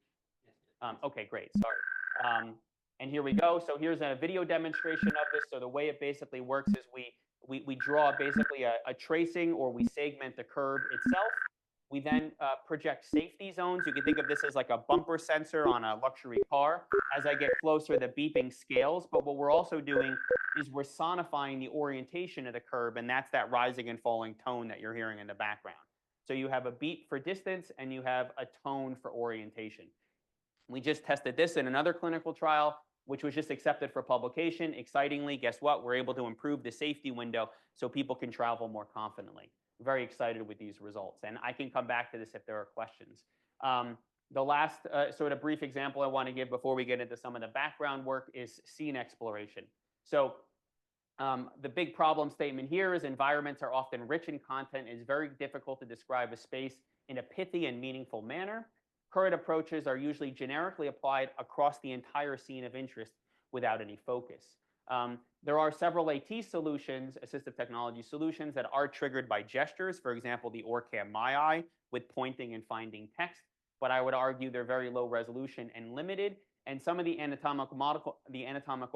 G: Okay, great. Sorry. And here we go. So here's a video demonstration of this. So the way it basically works is we draw basically a tracing, or we segment the curb itself. We then project safety zones. You can think of this as like a bumper sensor on a luxury car. As I get closer, the beeping scales. But what we're also doing is we're sonifying the orientation of the curb, and that's that rising and falling tone that you're hearing in the background. So you have a beep for distance, and you have a tone for orientation. We just tested this in another clinical trial, which was just accepted for publication. Excitingly, guess what? We're able to improve the safety window so people can travel more confidently. Very excited with these results. And I can come back to this if there are questions. The last sort of brief example I want to give before we get into some of the background work is scene exploration. So the big problem statement here is environments are often rich in content. It's very difficult to describe a space in a pithy and meaningful manner. Current approaches are usually generically applied across the entire scene of interest without any focus. There are several AT solutions, assistive technology solutions, that are triggered by gestures. For example, the OrCam MyEye with pointing and finding text. But I would argue they're very low resolution and limited. And some of the anatomical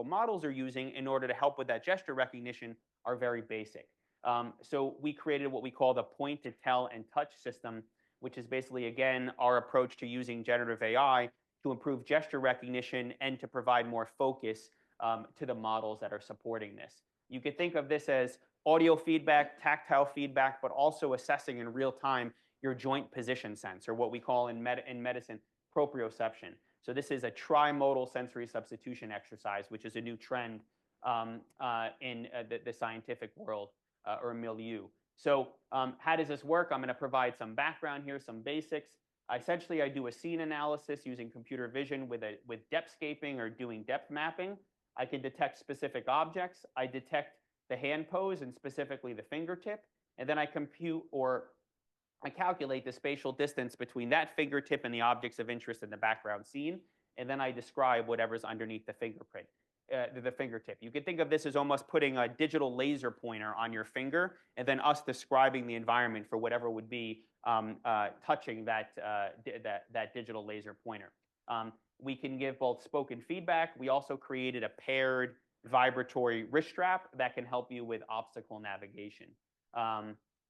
G: models are using in order to help with that gesture recognition are very basic. So we created what we call the point to tell and touch system, which is basically, again, our approach to using generative AI to improve gesture recognition and to provide more focus to the models that are supporting this. You could think of this as audio feedback, tactile feedback, but also assessing in real time your joint position sense, or what we call in medicine proprioception. So this is a trimodal sensory substitution exercise, which is a new trend in the scientific world or milieu. So how does this work? I'm going to provide some background here, some basics. Essentially, I do a scene analysis using computer vision with depthscaping or doing depth mapping. I can detect specific objects. I detect the hand pose and specifically the fingertip. And then I compute or I calculate the spatial distance between that fingertip and the objects of interest in the background scene. And then I describe whatever's underneath the fingertip. You can think of this as almost putting a digital laser pointer on your finger and then us describing the environment for whatever would be touching that digital laser pointer. We can give both spoken feedback. We also created a paired vibratory wrist strap that can help you with obstacle navigation.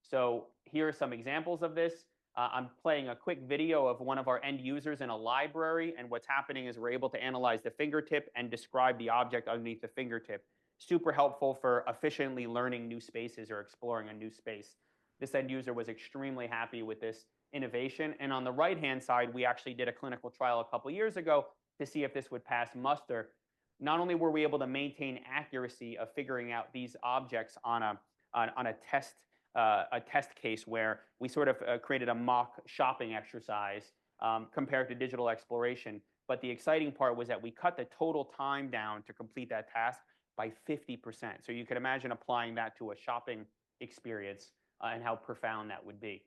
G: So here are some examples of this. I'm playing a quick video of one of our end users in a library, and what's happening is we're able to analyze the fingertip and describe the object underneath the fingertip. Super helpful for efficiently learning new spaces or exploring a new space. This end user was extremely happy with this innovation. And on the right-hand side, we actually did a clinical trial a couple years ago to see if this would pass muster. Not only were we able to maintain accuracy of figuring out these objects on a test case where we sort of created a mock shopping exercise compared to digital exploration, But the exciting part was that we cut the total time down to complete that task by 50%. So you can imagine applying that to a shopping experience and how profound that would be.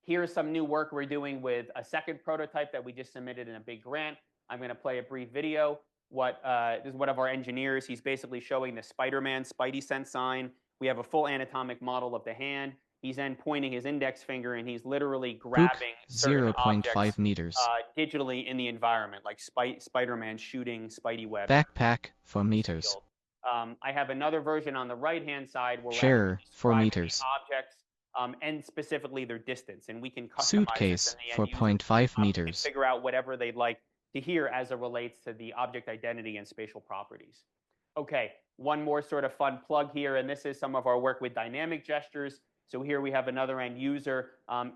G: Here's some new work we're doing with a second prototype that we just submitted in a big grant. I'm going to play a brief video. This is one of our engineers. He's basically showing the Spider-Man Spidey sense sign. We have a full anatomic model of the hand. He's then pointing his index finger, and he's literally grabbing certain
I: 0.5
G: objects
I: meters.
G: digitally in the environment, like Spider-Man shooting Spidey web.
I: Backpack, 4 meters.
G: Field. I have another version on the right-hand side where
I: Chair,
G: we're
I: 4
G: describing
I: meters.
G: the objects and specifically their distance, and we can customize
I: Suitcase,
G: this in the end user,
I: 4.5
G: and
I: meters.
G: figure out whatever they'd like to hear as it relates to the object identity and spatial properties. Okay, one more sort of fun plug here, and this is some of our work with dynamic gestures. So here we have another end user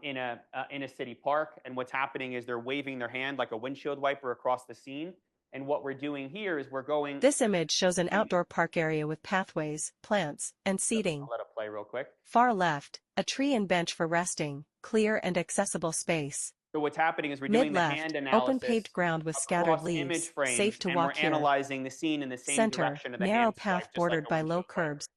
G: in a city park, and what's happening is they're waving their hand like a windshield wiper across the scene. And what we're doing here is we're going.
J: This image shows an outdoor park area with pathways, plants, and seating.
G: I'll let it play real quick.
J: Far left, a tree and bench for resting, clear and accessible space.
G: So what's happening is we're doing the
J: Mid-left,
G: hand analysis.
J: open paved ground with scattered
G: across image
J: leaves,
G: frames,
J: safe to
G: and
J: walk
G: we're
J: here.
G: analyzing the scene in the same
J: Center,
G: direction of the
J: narrow
G: hand
J: path
G: swipe, just
J: bordered
G: like a
J: by low
G: windshield wiper.
J: curbs.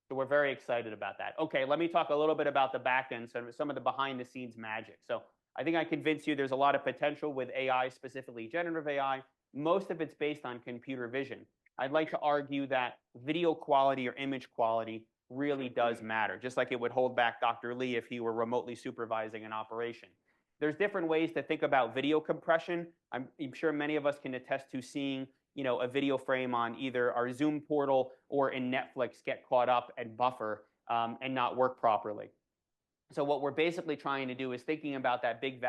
G: So we're very excited about that. Okay, let me talk a little bit about the back end, some of the behind the scenes magic. So I think I convinced you there's a lot of potential with AI, specifically generative AI. Most of it's based on computer vision. I'd like to argue that video quality or image quality really does matter, just like it would hold back Dr. Lee if he were remotely supervising an operation. There's different ways to think about video compression. I'm sure many of us can attest to seeing a video frame on either our Zoom portal or in Netflix get caught up and buffer and not work properly. So what we're basically trying to do is thinking about that big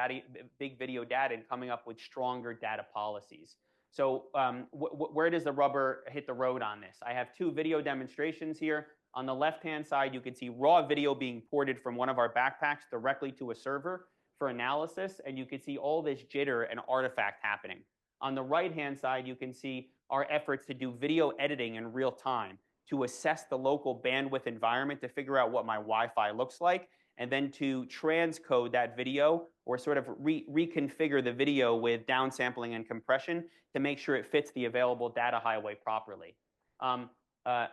G: video data and coming up with stronger data policies. So where does the rubber hit the road on this? I have two video demonstrations here. On the left-hand side, you can see raw video being ported from one of our backpacks directly to a server for analysis, and you can see all this jitter and artifact happening. On the right-hand side, you can see our efforts to do video editing in real time, to assess the local bandwidth environment to figure out what my Wi-Fi looks like, and then to transcode that video or sort of reconfigure the video with downsampling and compression to make sure it fits the available data highway properly.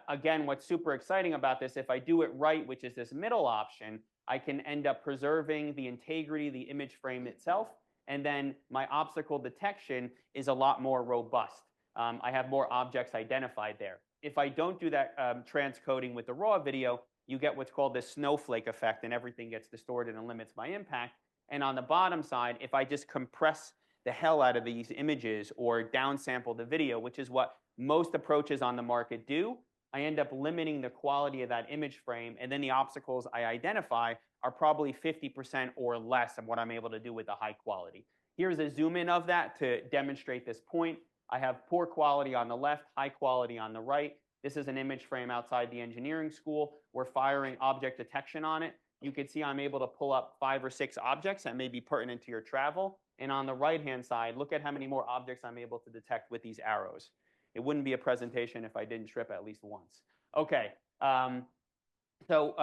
G: Again, what's super exciting about this, if I do it right, which is this middle option, I can end up preserving the integrity of the image frame itself, and then my obstacle detection is a lot more robust. I have more objects identified there. If I don't do that transcoding with the raw video, you get what's called the snowflake effect, and everything gets distorted and limits my impact. And on the bottom side, if I just compress the hell out of these images or downsample the video, which is what most approaches on the market do, I end up limiting the quality of that image frame, and then the obstacles I identify are probably 50% or less of what I'm able to do with the high quality. Here's a zoom in of that to demonstrate this point. I have poor quality on the left, high quality on the right. This is an image frame outside the engineering school. We're firing object detection on it. You can see I'm able to pull up 5 or 6 objects that may be pertinent to your travel. And on the right-hand side, look at how many more objects I'm able to detect with these arrows. It wouldn't be a presentation if I didn't trip at least once. Okay. So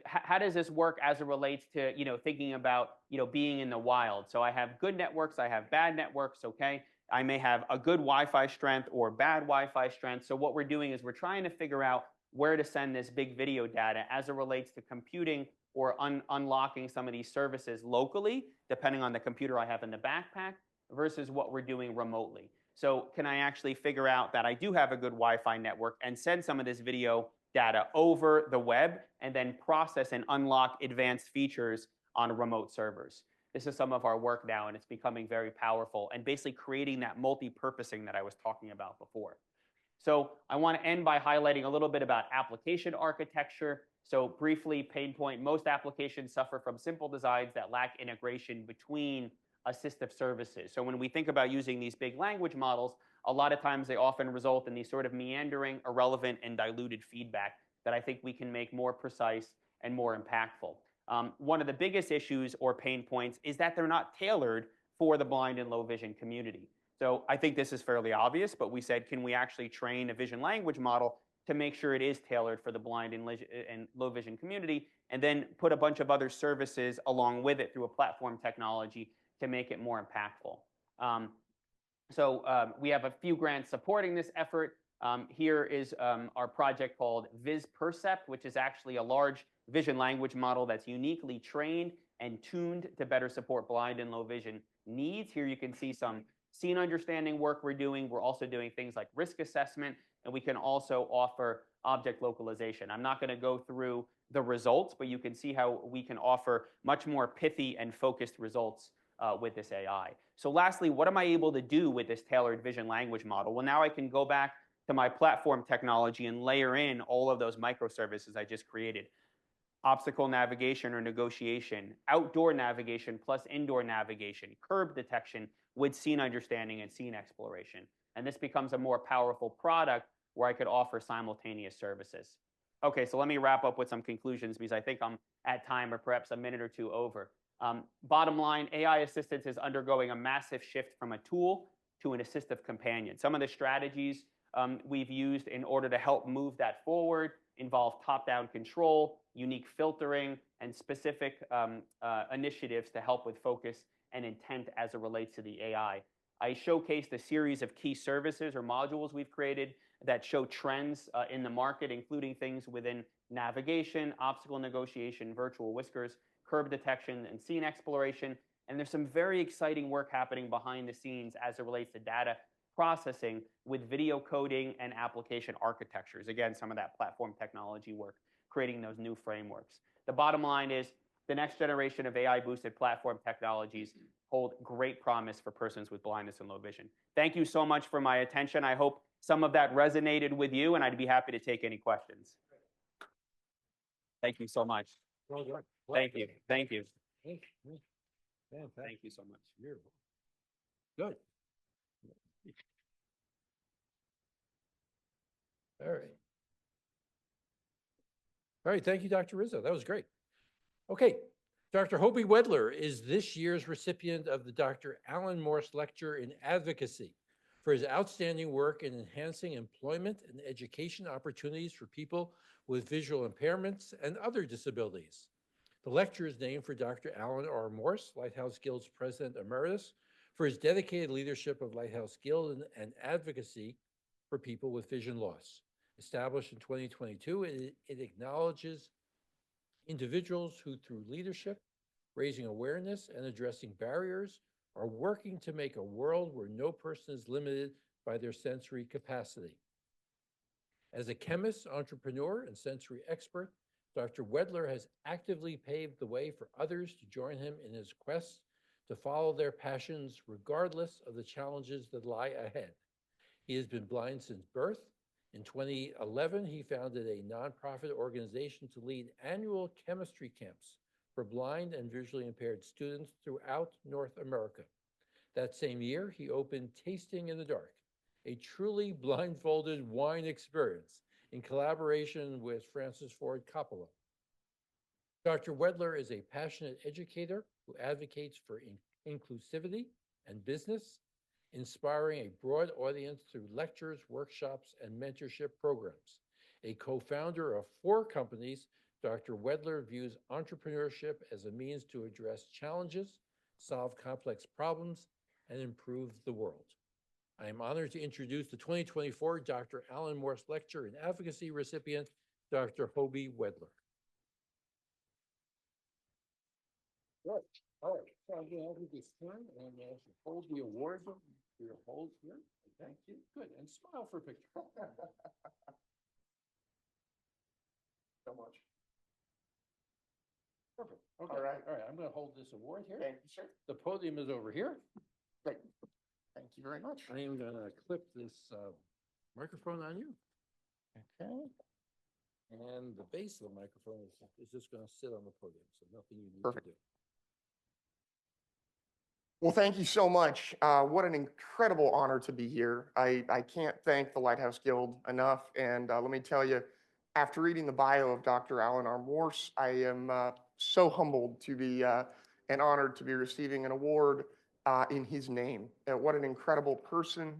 G: how does this work as it relates to thinking about being in the wild? So I have good networks, I have bad networks. Okay, I may have a good Wi-Fi strength or bad Wi-Fi strength. So what we're doing is we're trying to figure out where to send this big video data as it relates to computing or unlocking some of these services locally, depending on the computer I have in the backpack, versus what we're doing remotely. So can I actually figure out that I do have a good Wi-Fi network and send some of this video data over the web and then process and unlock advanced features on remote servers? This is some of our work now, and it's becoming very powerful and basically creating that multi-purposing that I was talking about before. So I want to end by highlighting a little bit about application architecture. So briefly, pain point, most applications suffer from simple designs that lack integration between assistive services. So when we think about using these big language models, a lot of times they often result in these sort of meandering, irrelevant, and diluted feedback that I think we can make more precise and more impactful. One of the biggest issues or pain points is that they're not tailored for the blind and low vision community. So I think this is fairly obvious, but we said, can we actually train a vision language model to make sure it is tailored for the blind and low vision community, and then put a bunch of other services along with it through a platform technology to make it more impactful. So we have a few grants supporting this effort. Here is our project called VisPercept, which is actually a large vision language model that's uniquely trained and tuned to better support blind and low vision needs. Here you can see some scene understanding work we're doing. We're also doing things like risk assessment, and we can also offer object localization. I'm not going to go through the results, but you can see how we can offer much more pithy and focused results with this AI. So lastly, what am I able to do with this tailored vision language model? Well, now I can go back to my platform technology and layer in all of those microservices I just created. Obstacle navigation or negotiation, outdoor navigation plus indoor navigation, curb detection with scene understanding and scene exploration. And this becomes a more powerful product where I could offer simultaneous services. Okay, so let me wrap up with some conclusions because I think I'm at time or perhaps a minute or two over. Bottom line, AI assistance is undergoing a massive shift from a tool to an assistive companion. Some of the strategies we've used in order to help move that forward involve top-down control, unique filtering, and specific initiatives to help with focus and intent as it relates to the AI. I showcased a series of key services or modules we've created that show trends in the market, including things within navigation, obstacle negotiation, virtual whiskers, curb detection, and scene exploration. And there's some very exciting work happening behind the scenes as it relates to data processing with video coding and application architectures. Again, some of that platform technology work, creating those new frameworks. The bottom line is the next generation of AI-boosted platform technologies hold great promise for persons with blindness and low vision. Thank you so much for my attention. I hope some of that resonated with you, and I'd be happy to take any questions. Thank you so much.
A: Well done.
G: Thank you. Thank you.
A: Fantastic.
G: Thank you so much.
A: You're good. All right. All right, thank you, Dr. Rizzo. That was great. Okay, Dr. Hobie Wedler is this year's recipient of the Dr. Alan Morse Lecture in Advocacy for his outstanding work in enhancing employment and education opportunities for people with visual impairments and other disabilities. The lecture is named for Dr. Alan R. Morse, Lighthouse Guild's President Emeritus, for his dedicated leadership of Lighthouse Guild and advocacy for people with vision loss. Established in 2022, it acknowledges individuals who, through leadership, raising awareness, and addressing barriers, are working to make a world where no person is limited by their sensory capacity. As a chemist, entrepreneur, and sensory expert, Dr. Wedler has actively paved the way for others to join him in his quest to follow their passions regardless of the challenges that lie ahead. He has been blind since birth. In 2011, he founded a nonprofit organization to lead annual chemistry camps for blind and visually impaired students throughout North America. That same year, he opened Tasting in the Dark, a truly blindfolded wine experience in collaboration with Francis Ford Coppola. Dr. Wedler is a passionate educator who advocates for inclusivity and business, inspiring a broad audience through lectures, workshops, and mentorship programs. A co-founder of 4 companies, Dr. Wedler views entrepreneurship as a means to address challenges, solve complex problems, and improve the world. I am honored to introduce the 2024 Dr. Alan Morse Lecture and Advocacy recipient, Dr. Hobie Wedler. Good. All right. So I'm going to have you this turn and hold the award for your hold here. Thank you. Good. And smile for a picture. So much. Perfect. Okay. All right. All right. I'm going to hold this award here. Thank you, sir. The podium is over here. Great. Thank you very much. I am going to clip this microphone on you. Okay. And the base of the microphone is just going to sit on the podium, so nothing you need to do.
I: Well, thank you so much. What an incredible honor to be here. I can't thank the Lighthouse Guild enough. And let me tell you, after reading the bio of Dr. Alan R. Morse, I am so humbled to be and honored to be receiving an award in his name. What an incredible person,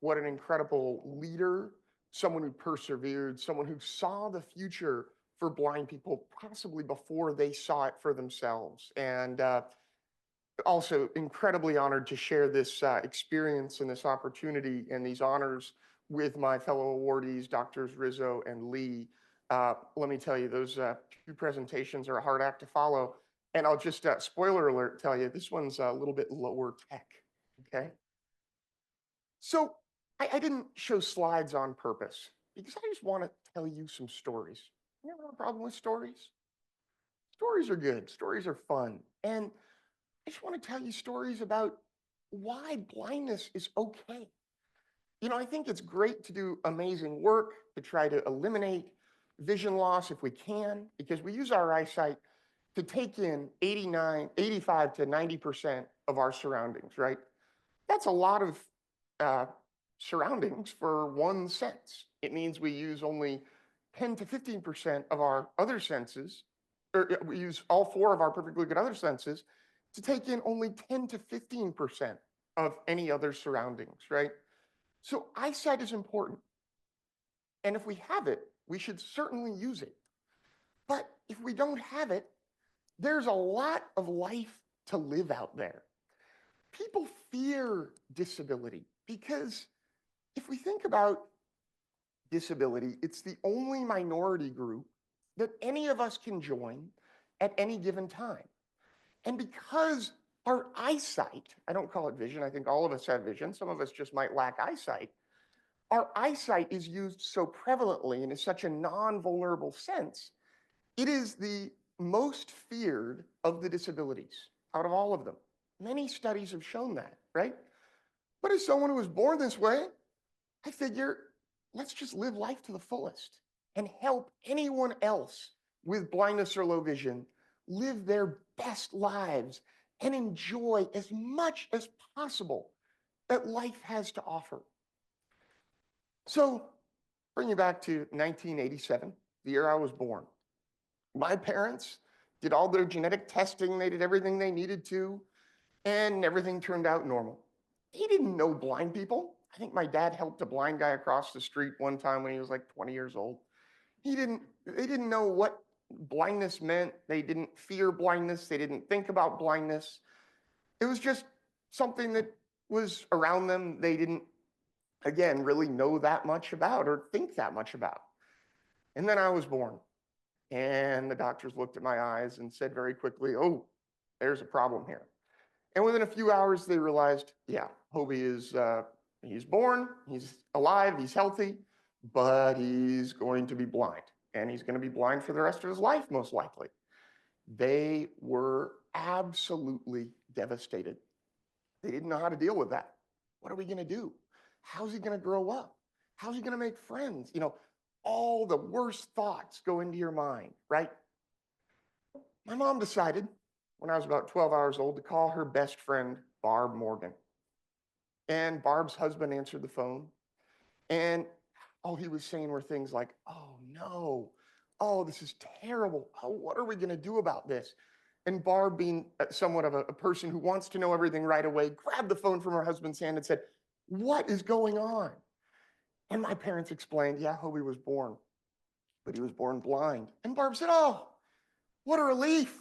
I: what an incredible leader, someone who persevered, someone who saw the future for blind people possibly before they saw it for themselves. And also incredibly honored to share this experience and this opportunity and these honors with my fellow awardees, Doctors Rizzo and Lee. Let me tell you, those two presentations are a hard act to follow. And I'll just, spoiler alert, tell you, this one's a little bit lower tech, okay? So I didn't show slides on purpose because I just want to tell you some stories. You ever have a problem with stories? Stories are good. Stories are fun. And I just want to tell you stories about why blindness is okay. You know, I think it's great to do amazing work to try to eliminate vision loss if we can, because we use our eyesight to take in 85 to 90% of our surroundings, right? That's a lot of surroundings for one sense. It means we use only 10 to 15% of our other senses, or we use all four of our perfectly good other senses to take in only 10 to 15% of any other surroundings, right? So eyesight is important. And if we have it, we should certainly use it. But if we don't have it, there's a lot of life to live out there. People fear disability because if we think about disability, it's the only minority group that any of us can join at any given time. And because our eyesight, I don't call it vision, I think all of us have vision, some of us just might lack eyesight. Our eyesight is used so prevalently and in such a non-vulnerable sense, it is the most feared of the disabilities out of all of them. Many studies have shown that, right? But as someone who was born this way, I figure, let's just live life to the fullest and help anyone else with blindness or low vision live their best lives and enjoy as much as possible that life has to offer. So, bring you back to 1987, the year I was born. My parents did all their genetic testing, they did everything they needed to, and everything turned out normal. They didn't know blind people. I think my dad helped a blind guy across the street one time when he was like 20 years old. They didn't know what blindness meant. They didn't fear blindness. They didn't think about blindness. It was just something that was around them. They didn't, again, really know that much about or think that much about. And then I was born. And the doctors looked at my eyes and said very quickly, oh, there's a problem here. And within a few hours, they realized, yeah, Hobie is, he's born, he's alive, he's healthy, but he's going to be blind. And he's going to be blind for the rest of his life, most likely. They were absolutely devastated. They didn't know how to deal with that. What are we going to do? How's he going to grow up? How's he going to make friends? You know, all the worst thoughts go into your mind, right? My mom decided when I was about 12 hours old to call her best friend, Barb Morgan. And Barb's husband answered the phone. And all he was saying were things like, oh no, oh, this is terrible. Oh, what are we going to do about this? And Barb, being somewhat of a person who wants to know everything right away, grabbed the phone from her husband's hand and said, what is going on? And my parents explained, yeah, Hobie was born, but he was born blind. And Barb said, oh, what a relief.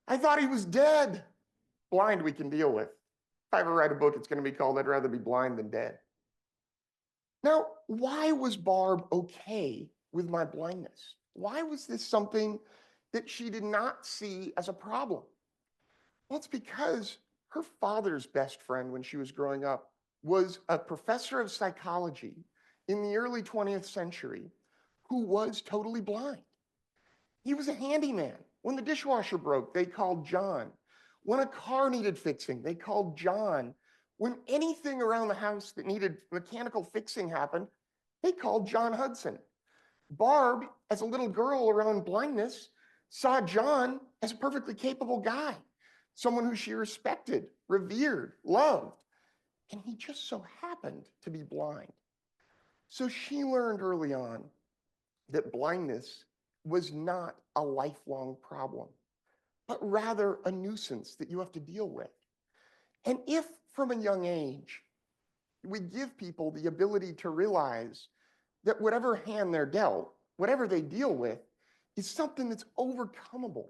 I: I thought he was dead. Blind we can deal with. If I ever write a book, it's going to be called I'd Rather Be Blind Than Dead. Now, why was Barb okay with my blindness? Why was this something that she did not see as a problem? Well, it's because her father's best friend when she was growing up was a professor of psychology in the early 20th century who was totally blind. He was a handyman. When the dishwasher broke, they called John. When a car needed fixing, they called John. When anything around the house that needed mechanical fixing happened, they called John Hudson. Barb, as a little girl around blindness, saw John as a perfectly capable guy, someone who she respected, revered, loved. And he just so happened to be blind. So she learned early on that blindness was not a lifelong problem, but rather a nuisance that you have to deal with. And if from a young age, we give people the ability to realize that whatever hand they're dealt, whatever they deal with, is something that's overcomable,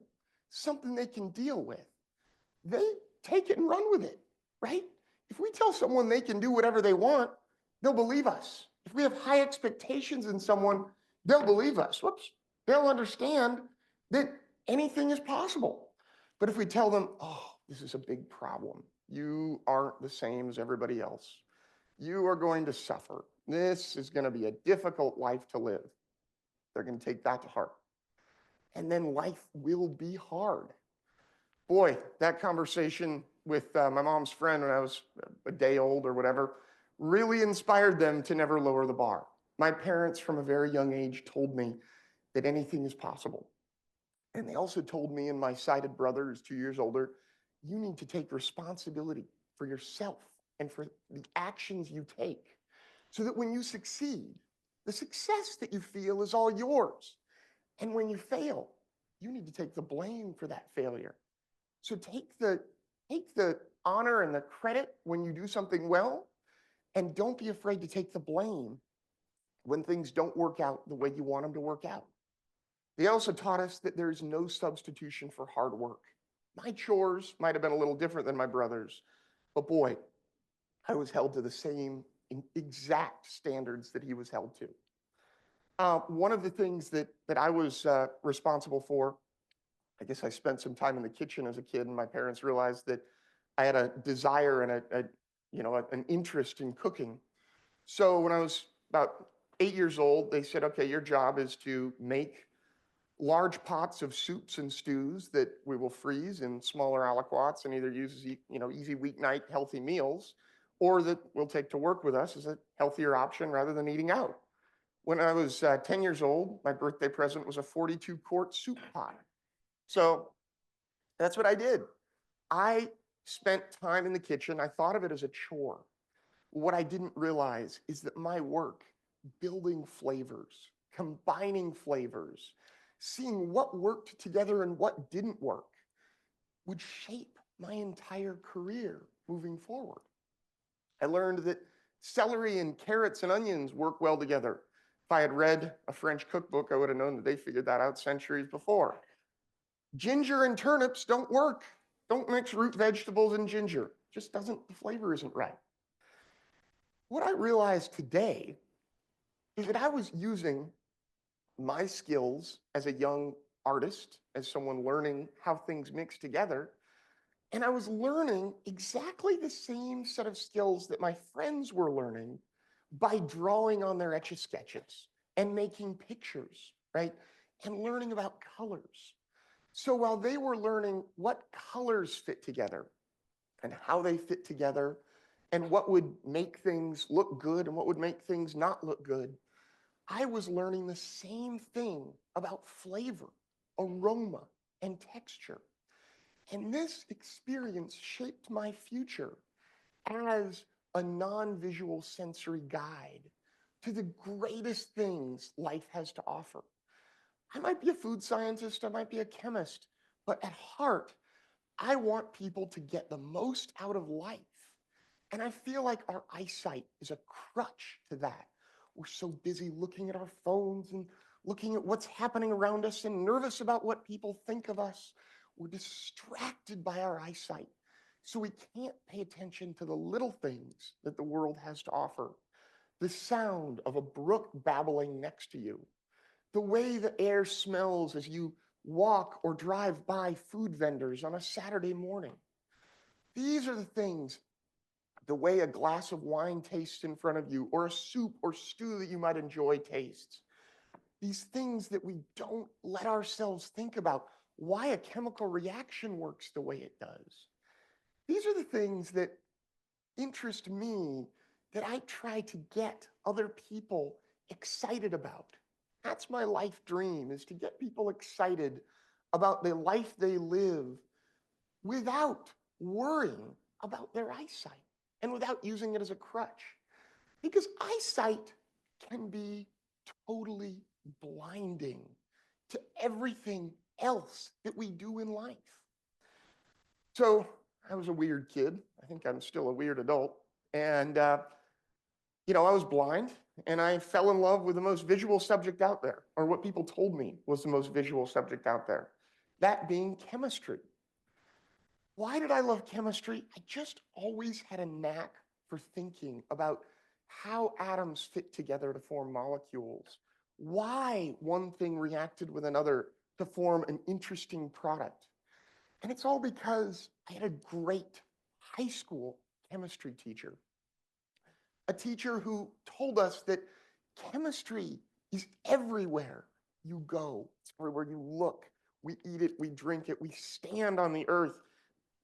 I: something they can deal with, they take it and run with it, right? If we tell someone they can do whatever they want, they'll believe us. If we have high expectations in someone, they'll believe us. Whoops. They'll understand that anything is possible. But if we tell them, oh, this is a big problem, you aren't the same as everybody else, you are going to suffer, this is going to be a difficult life to live, they're going to take that to heart. And then life will be hard. Boy, that conversation with my mom's friend when I was a day old or whatever really inspired them to never lower the bar. My parents from a very young age told me that anything is possible. And they also told me and my sighted brother, who's 2 years older, you need to take responsibility for yourself and for the actions you take so that when you succeed, the success that you feel is all yours. And when you fail, you need to take the blame for that failure. So take the honor and the credit when you do something well, and don't be afraid to take the blame when things don't work out the way you want them to work out. They also taught us that there's no substitution for hard work. My chores might have been a little different than my brother's, but boy, I was held to the same exact standards that he was held to. One of the things that I was responsible for, I guess I spent some time in the kitchen as a kid, and my parents realized that I had a desire and an interest in cooking. So when I was about 8 years old, they said, okay, your job is to make large pots of soups and stews that we will freeze in smaller aliquots and either use as easy weeknight healthy meals, or that we'll take to work with us as a healthier option rather than eating out. When I was 10 years old, my birthday present was a 42-quart soup pot. So that's what I did. I spent time in the kitchen. I thought of it as a chore. What I didn't realize is that my work, building flavors, combining flavors, seeing what worked together and what didn't work, would shape my entire career moving forward. I learned that celery and carrots and onions work well together. If I had read a French cookbook, I would have known that they figured that out centuries before. Ginger and turnips don't work. Don't mix root vegetables and ginger. Just doesn't, the flavor isn't right. What I realized today is that I was using my skills as a young artist, as someone learning how things mix together, and I was learning exactly the same set of skills that my friends were learning by drawing on their Etch-a-Sketches and making pictures, right? And learning about colors. So while they were learning what colors fit together and how they fit together and what would make things look good and what would make things not look good, I was learning the same thing about flavor, aroma, and texture. And this experience shaped my future as a non-visual sensory guide to the greatest things life has to offer. I might be a food scientist, I might be a chemist, but at heart, I want people to get the most out of life. And I feel like our eyesight is a crutch to that. We're so busy looking at our phones and looking at what's happening around us and nervous about what people think of us. We're distracted by our eyesight. So we can't pay attention to the little things that the world has to offer. The sound of a brook babbling next to you. The way the air smells as you walk or drive by food vendors on a Saturday morning. These are the things, the way a glass of wine tastes in front of you, or a soup or stew that you might enjoy tastes. These things that we don't let ourselves think about, why a chemical reaction works the way it does. These are the things that interest me, that I try to get other people excited about. That's my life dream, is to get people excited about the life they live without worrying about their eyesight and without using it as a crutch. Because eyesight can be totally blinding to everything else that we do in life. So I was a weird kid. I think I'm still a weird adult. And, I was blind, and I fell in love with the most visual subject out there, or what people told me was the most visual subject out there, that being chemistry. Why did I love chemistry? I just always had a knack for thinking about how atoms fit together to form molecules, why one thing reacted with another to form an interesting product. And it's all because I had a great high school chemistry teacher, a teacher who told us that chemistry is everywhere you go. It's everywhere you look. We eat it, we drink it, we stand on the earth.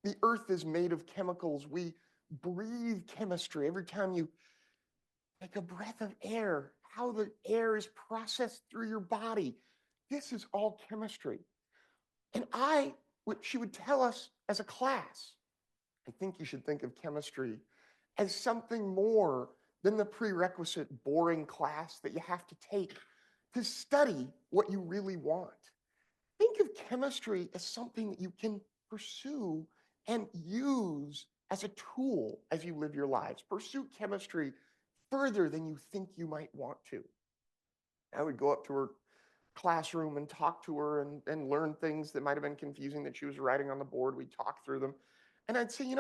I: The earth is made of chemicals. We breathe chemistry. Every time you take a breath of air, how the air is processed through your body. This is all chemistry. And she would tell us as a class, I think you should think of chemistry as something more than the prerequisite boring class that you have to take to study what you really want. Think of chemistry as something that you can pursue and use as a tool as you live your lives. Pursue chemistry further than you think you might want to. I would go up to her classroom and talk to her and learn things that might have been confusing that she was writing on the board. We'd talk through them. And I'd say,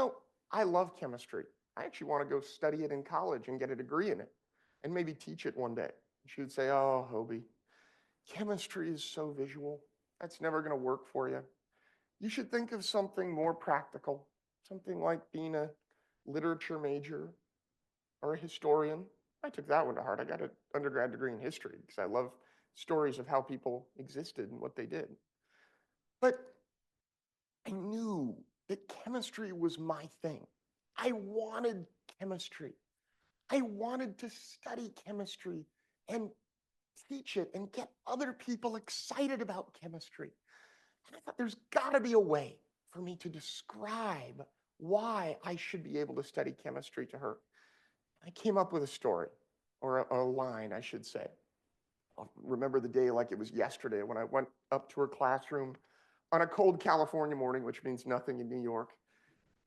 I: I love chemistry. I actually want to go study it in college and get a degree in it and maybe teach it one day. She would say, oh, Hobie, chemistry is so visual. That's never going to work for you. You should think of something more practical, something like being a literature major or a historian. I took that one to heart. I got an undergrad degree in history because I love stories of how people existed and what they did. But I knew that chemistry was my thing. I wanted chemistry. I wanted to study chemistry and teach it and get other people excited about chemistry. And I thought there's got to be a way for me to describe why I should be able to study chemistry to her. I came up with a story, or a line, I should say. I'll remember the day like it was yesterday when I went up to her classroom on a cold California morning, which means nothing in New York,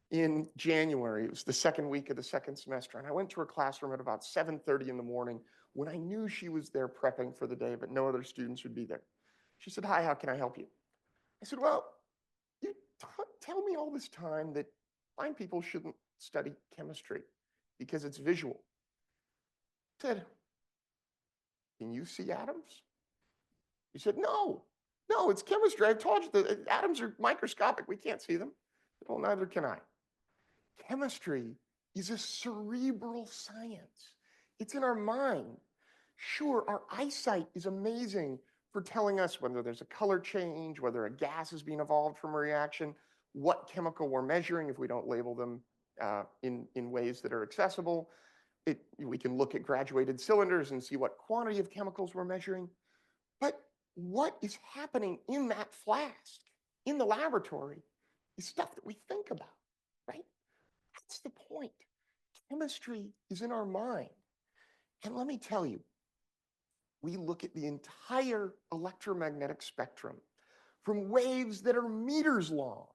I: in January. It was the second week of the second semester. And I went to her classroom at about 7:30 in the morning when I knew she was there prepping for the day, but no other students would be there. She said, hi, how can I help you? I said, well, you tell me all this time that blind people shouldn't study chemistry because it's visual. I said, can you see atoms? He said, no, it's chemistry. I told you the atoms are microscopic. We can't see them. I said, well, neither can I. Chemistry is a cerebral science. It's in our mind. Sure, our eyesight is amazing for telling us whether there's a color change, whether a gas is being evolved from a reaction, what chemical we're measuring if we don't label them in ways that are accessible. We can look at graduated cylinders and see what quantity of chemicals we're measuring. But what is happening in that flask, in the laboratory, is stuff that we think about, right? That's the point. Chemistry is in our mind. And let me tell you, we look at the entire electromagnetic spectrum from waves that are meters long,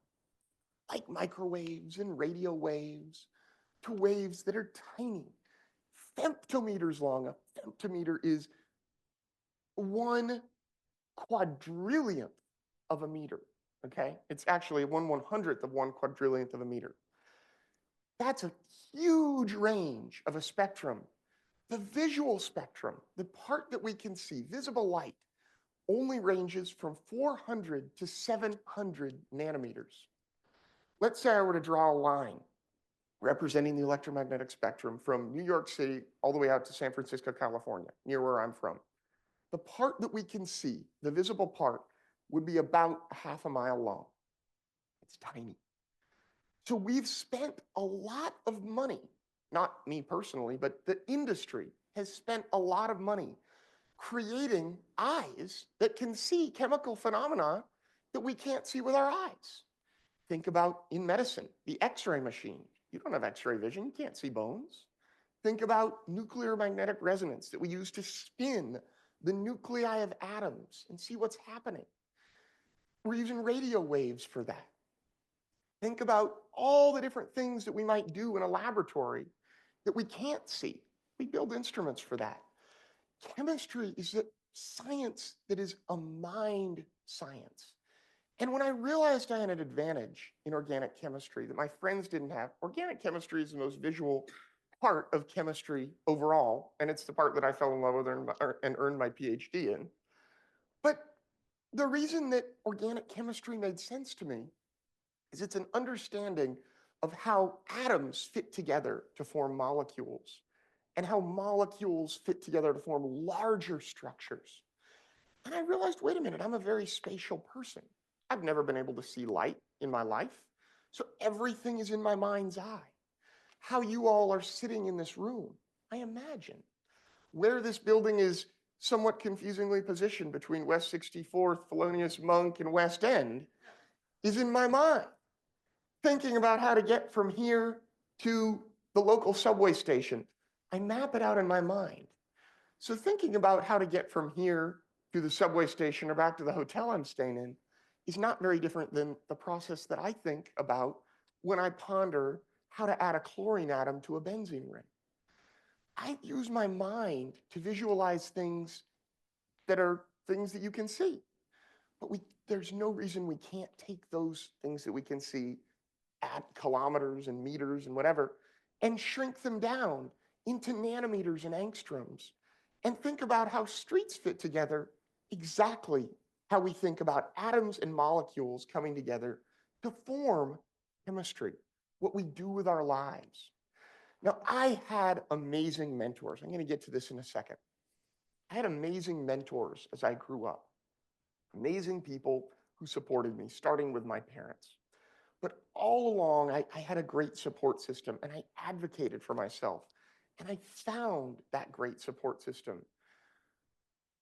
I: like microwaves and radio waves, to waves that are tiny, femtometers long. A femtometer is 1/quadrillionth of a meter, okay? It's actually 1/100th of 1/quadrillionth of a meter. That's a huge range of a spectrum. The visual spectrum, the part that we can see, visible light, only ranges from 400 to 700 nanometers. Let's say I were to draw a line representing the electromagnetic spectrum from New York City all the way out to San Francisco, California, near where I'm from. The part that we can see, the visible part, would be about half a mile long. It's tiny. So we've spent a lot of money, not me personally, but the industry has spent a lot of money creating eyes that can see chemical phenomena that we can't see with our eyes. Think about in medicine, the X-ray machine. You don't have X-ray vision, you can't see bones. Think about nuclear magnetic resonance that we use to spin the nuclei of atoms and see what's happening. We're using radio waves for that. Think about all the different things that we might do in a laboratory that we can't see. We build instruments for that. Chemistry is a science that is a mind science. And when I realized I had an advantage in organic chemistry that my friends didn't have, organic chemistry is the most visual part of chemistry overall, and it's the part that I fell in love with and earned my PhD in. But the reason that organic chemistry made sense to me is it's an understanding of how atoms fit together to form molecules and how molecules fit together to form larger structures. And I realized, wait a minute, I'm a very spatial person. I've never been able to see light in my life, so everything is in my mind's eye. How you all are sitting in this room, I imagine. Where this building is somewhat confusingly positioned between West 64th, Thelonious Monk, and West End is in my mind. Thinking about how to get from here to the local subway station, I map it out in my mind. So thinking about how to get from here to the subway station or back to the hotel I'm staying in is not very different than the process that I think about when I ponder how to add a chlorine atom to a benzene ring. I use my mind to visualize things that are things that you can see. But there's no reason we can't take those things that we can see at kilometers and meters and whatever and shrink them down into nanometers and angstroms and think about how streets fit together exactly how we think about atoms and molecules coming together to form chemistry, what we do with our lives. Now, I had amazing mentors. I'm going to get to this in a second. I had amazing mentors as I grew up, amazing people who supported me, starting with my parents. But all along, I had a great support system, and I advocated for myself, and I found that great support system.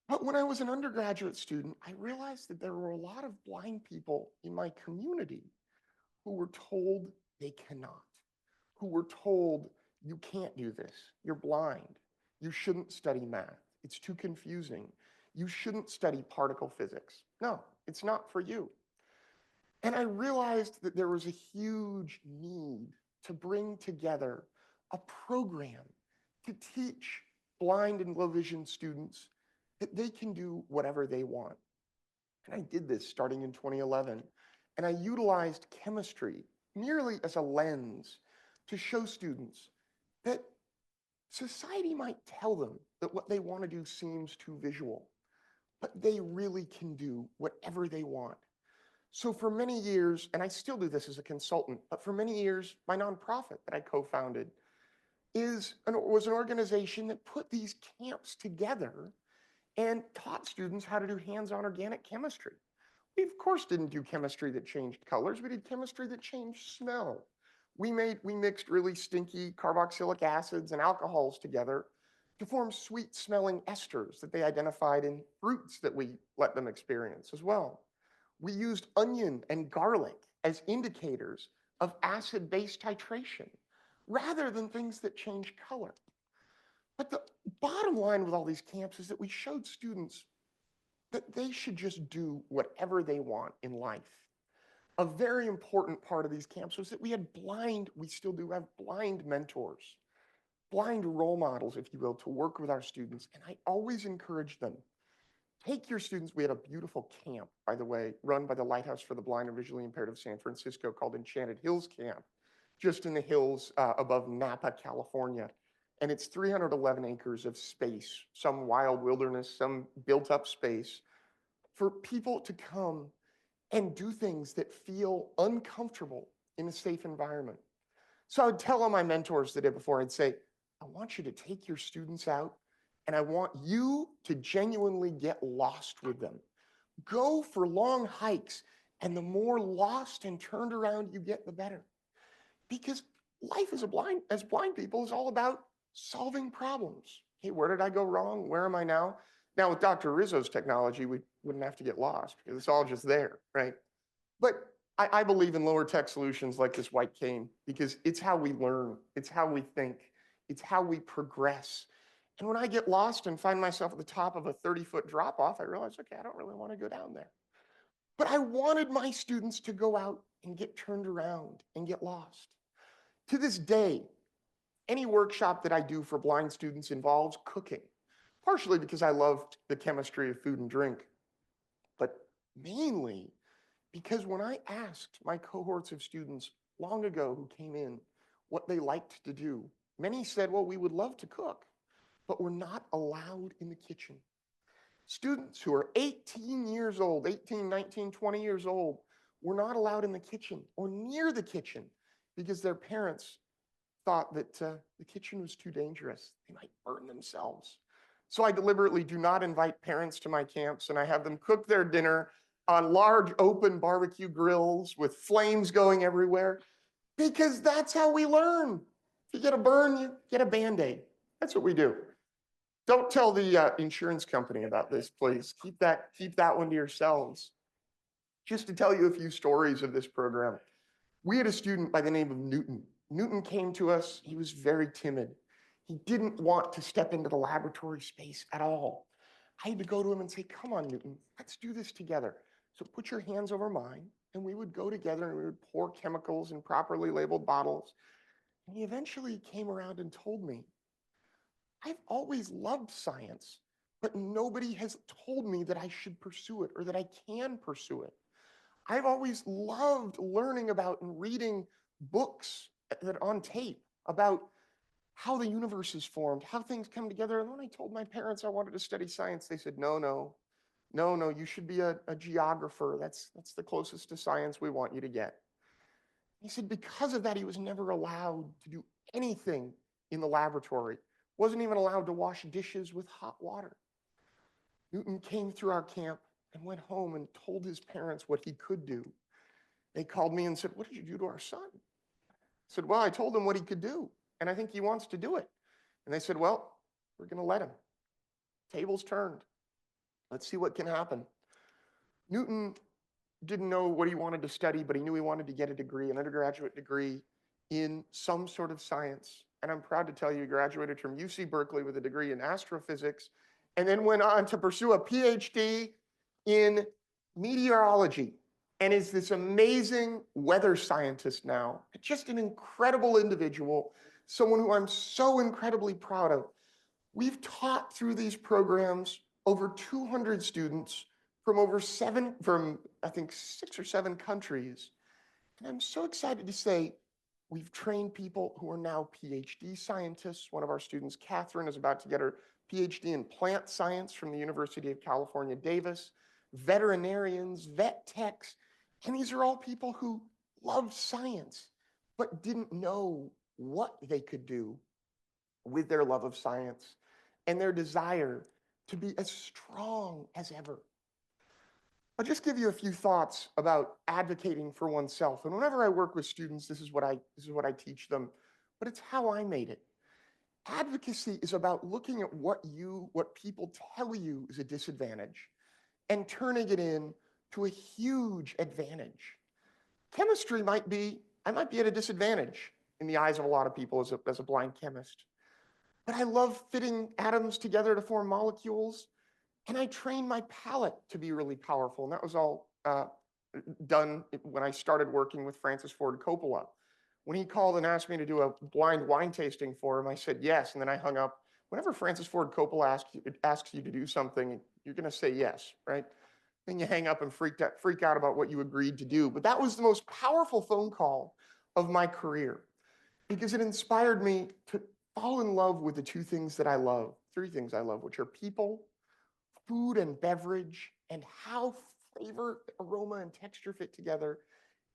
I: But when I was an undergraduate student, I realized that there were a lot of blind people in my community who were told they cannot, who were told, you can't do this, you're blind, you shouldn't study math, it's too confusing, you shouldn't study particle physics. No, it's not for you. And I realized that there was a huge need to bring together a program to teach blind and low vision students that they can do whatever they want. And I did this starting in 2011. And I utilized chemistry merely as a lens to show students that society might tell them that what they want to do seems too visual, but they really can do whatever they want. So for many years, and I still do this as a consultant, but for many years, my nonprofit that I co-founded was an organization that put these camps together and taught students how to do hands-on organic chemistry. We, of course, didn't do chemistry that changed colors. We did chemistry that changed smell. We mixed really stinky carboxylic acids and alcohols together to form sweet-smelling esters that they identified in fruits that we let them experience as well. We used onion and garlic as indicators of acid-base titration rather than things that change color. But the bottom line with all these camps is that we showed students that they should just do whatever they want in life. A very important part of these camps was that we still do have blind mentors, blind role models, if you will, to work with our students. And I always encourage them. Take your students. We had a beautiful camp, by the way, run by the Lighthouse for the Blind and Visually Impaired of San Francisco called Enchanted Hills Camp, just in the hills above Napa, California. And it's 311 acres of space, some wild wilderness, some built up space for people to come and do things that feel uncomfortable in a safe environment. So I would tell all my mentors the day before, I'd say, I want you to take your students out and I want you to genuinely get lost with them. Go for long hikes, and the more lost and turned around you get, the better. Because life as blind people is all about solving problems. Hey, where did I go wrong? Where am I now? Now with Dr. Rizzo's technology, we wouldn't have to get lost because it's all just there, right? But I believe in lower tech solutions like this white cane because it's how we learn, it's how we think, it's how we progress. And when I get lost and find myself at the top of a 30-foot drop off, I realize, okay, I don't really want to go down there. But I wanted my students to go out and get turned around and get lost. To this day, any workshop that I do for blind students involves cooking, partially because I loved the chemistry of food and drink, but mainly Because when I asked my cohorts of students long ago who came in what they liked to do, many said, well, we would love to cook, but we're not allowed in the kitchen. Students who are 18 years old, 18, 19, 20 years old, were not allowed in the kitchen or near the kitchen because their parents thought that the kitchen was too dangerous. They might burn themselves. So I deliberately do not invite parents to my camps, and I have them cook their dinner on large open barbecue grills with flames going everywhere, because that's how we learn. If you get a burn, you get a Band-Aid. That's what we do. Don't tell the insurance company about this, please. Keep that one to yourselves. Just to tell you a few stories of this program. We had a student by the name of Newton. Newton came to us. He was very timid. He didn't want to step into the laboratory space at all. I had to go to him and say, come on, Newton, let's do this together. So put your hands over mine, and we would go together and we would pour chemicals in properly labeled bottles. And he eventually came around and told me, I've always loved science, but nobody has told me that I should pursue it or that I can pursue it. I've always loved learning about and reading books that on tape about how the universe is formed, how things come together. And when I told my parents I wanted to study science, they said, no, you should be a geographer. That's the closest to science we want you to get. He said because of that, he was never allowed to do anything in the laboratory. Wasn't even allowed to wash dishes with hot water. Newton came through our camp and went home and told his parents what he could do. They called me and said, what did you do to our son? I said, well, I told him what he could do, and I think he wants to do it. And they said, well, we're going to let him. Tables turned. Let's see what can happen. Newton didn't know what he wanted to study, but he knew he wanted to get a degree, an undergraduate degree in some sort of science. And I'm proud to tell you he graduated from UC Berkeley with a degree in astrophysics, and then went on to pursue a PhD in meteorology, and is this amazing weather scientist now. Just an incredible individual, someone who I'm so incredibly proud of. We've taught through these programs over 200 students from I think 6 or 7 countries. And I'm so excited to say we've trained people who are now PhD scientists. One of our students, Catherine, is about to get her PhD in plant science from the University of California, Davis. Veterinarians, vet techs, and these are all people who loved science, but didn't know what they could do with their love of science and their desire to be as strong as ever. I'll just give you a few thoughts about advocating for oneself. And whenever I work with students, this is what I teach them, but it's how I made it. Advocacy is about looking at what people tell you is a disadvantage and turning it into a huge advantage. Chemistry I might be at a disadvantage in the eyes of a lot of people as a blind chemist. But I love fitting atoms together to form molecules, and I trained my palate to be really powerful. And that was all done when I started working with Francis Ford Coppola. When he called and asked me to do a blind wine tasting for him, I said yes, and then I hung up. Whenever Francis Ford Coppola asks you to do something, you're going to say yes, right? Then you hang up and freak out about what you agreed to do. But that was the most powerful phone call of my career, because it inspired me to fall in love with the 2 things that I love, 3 things I love, which are people, food and beverage, and how flavor, aroma, and texture fit together,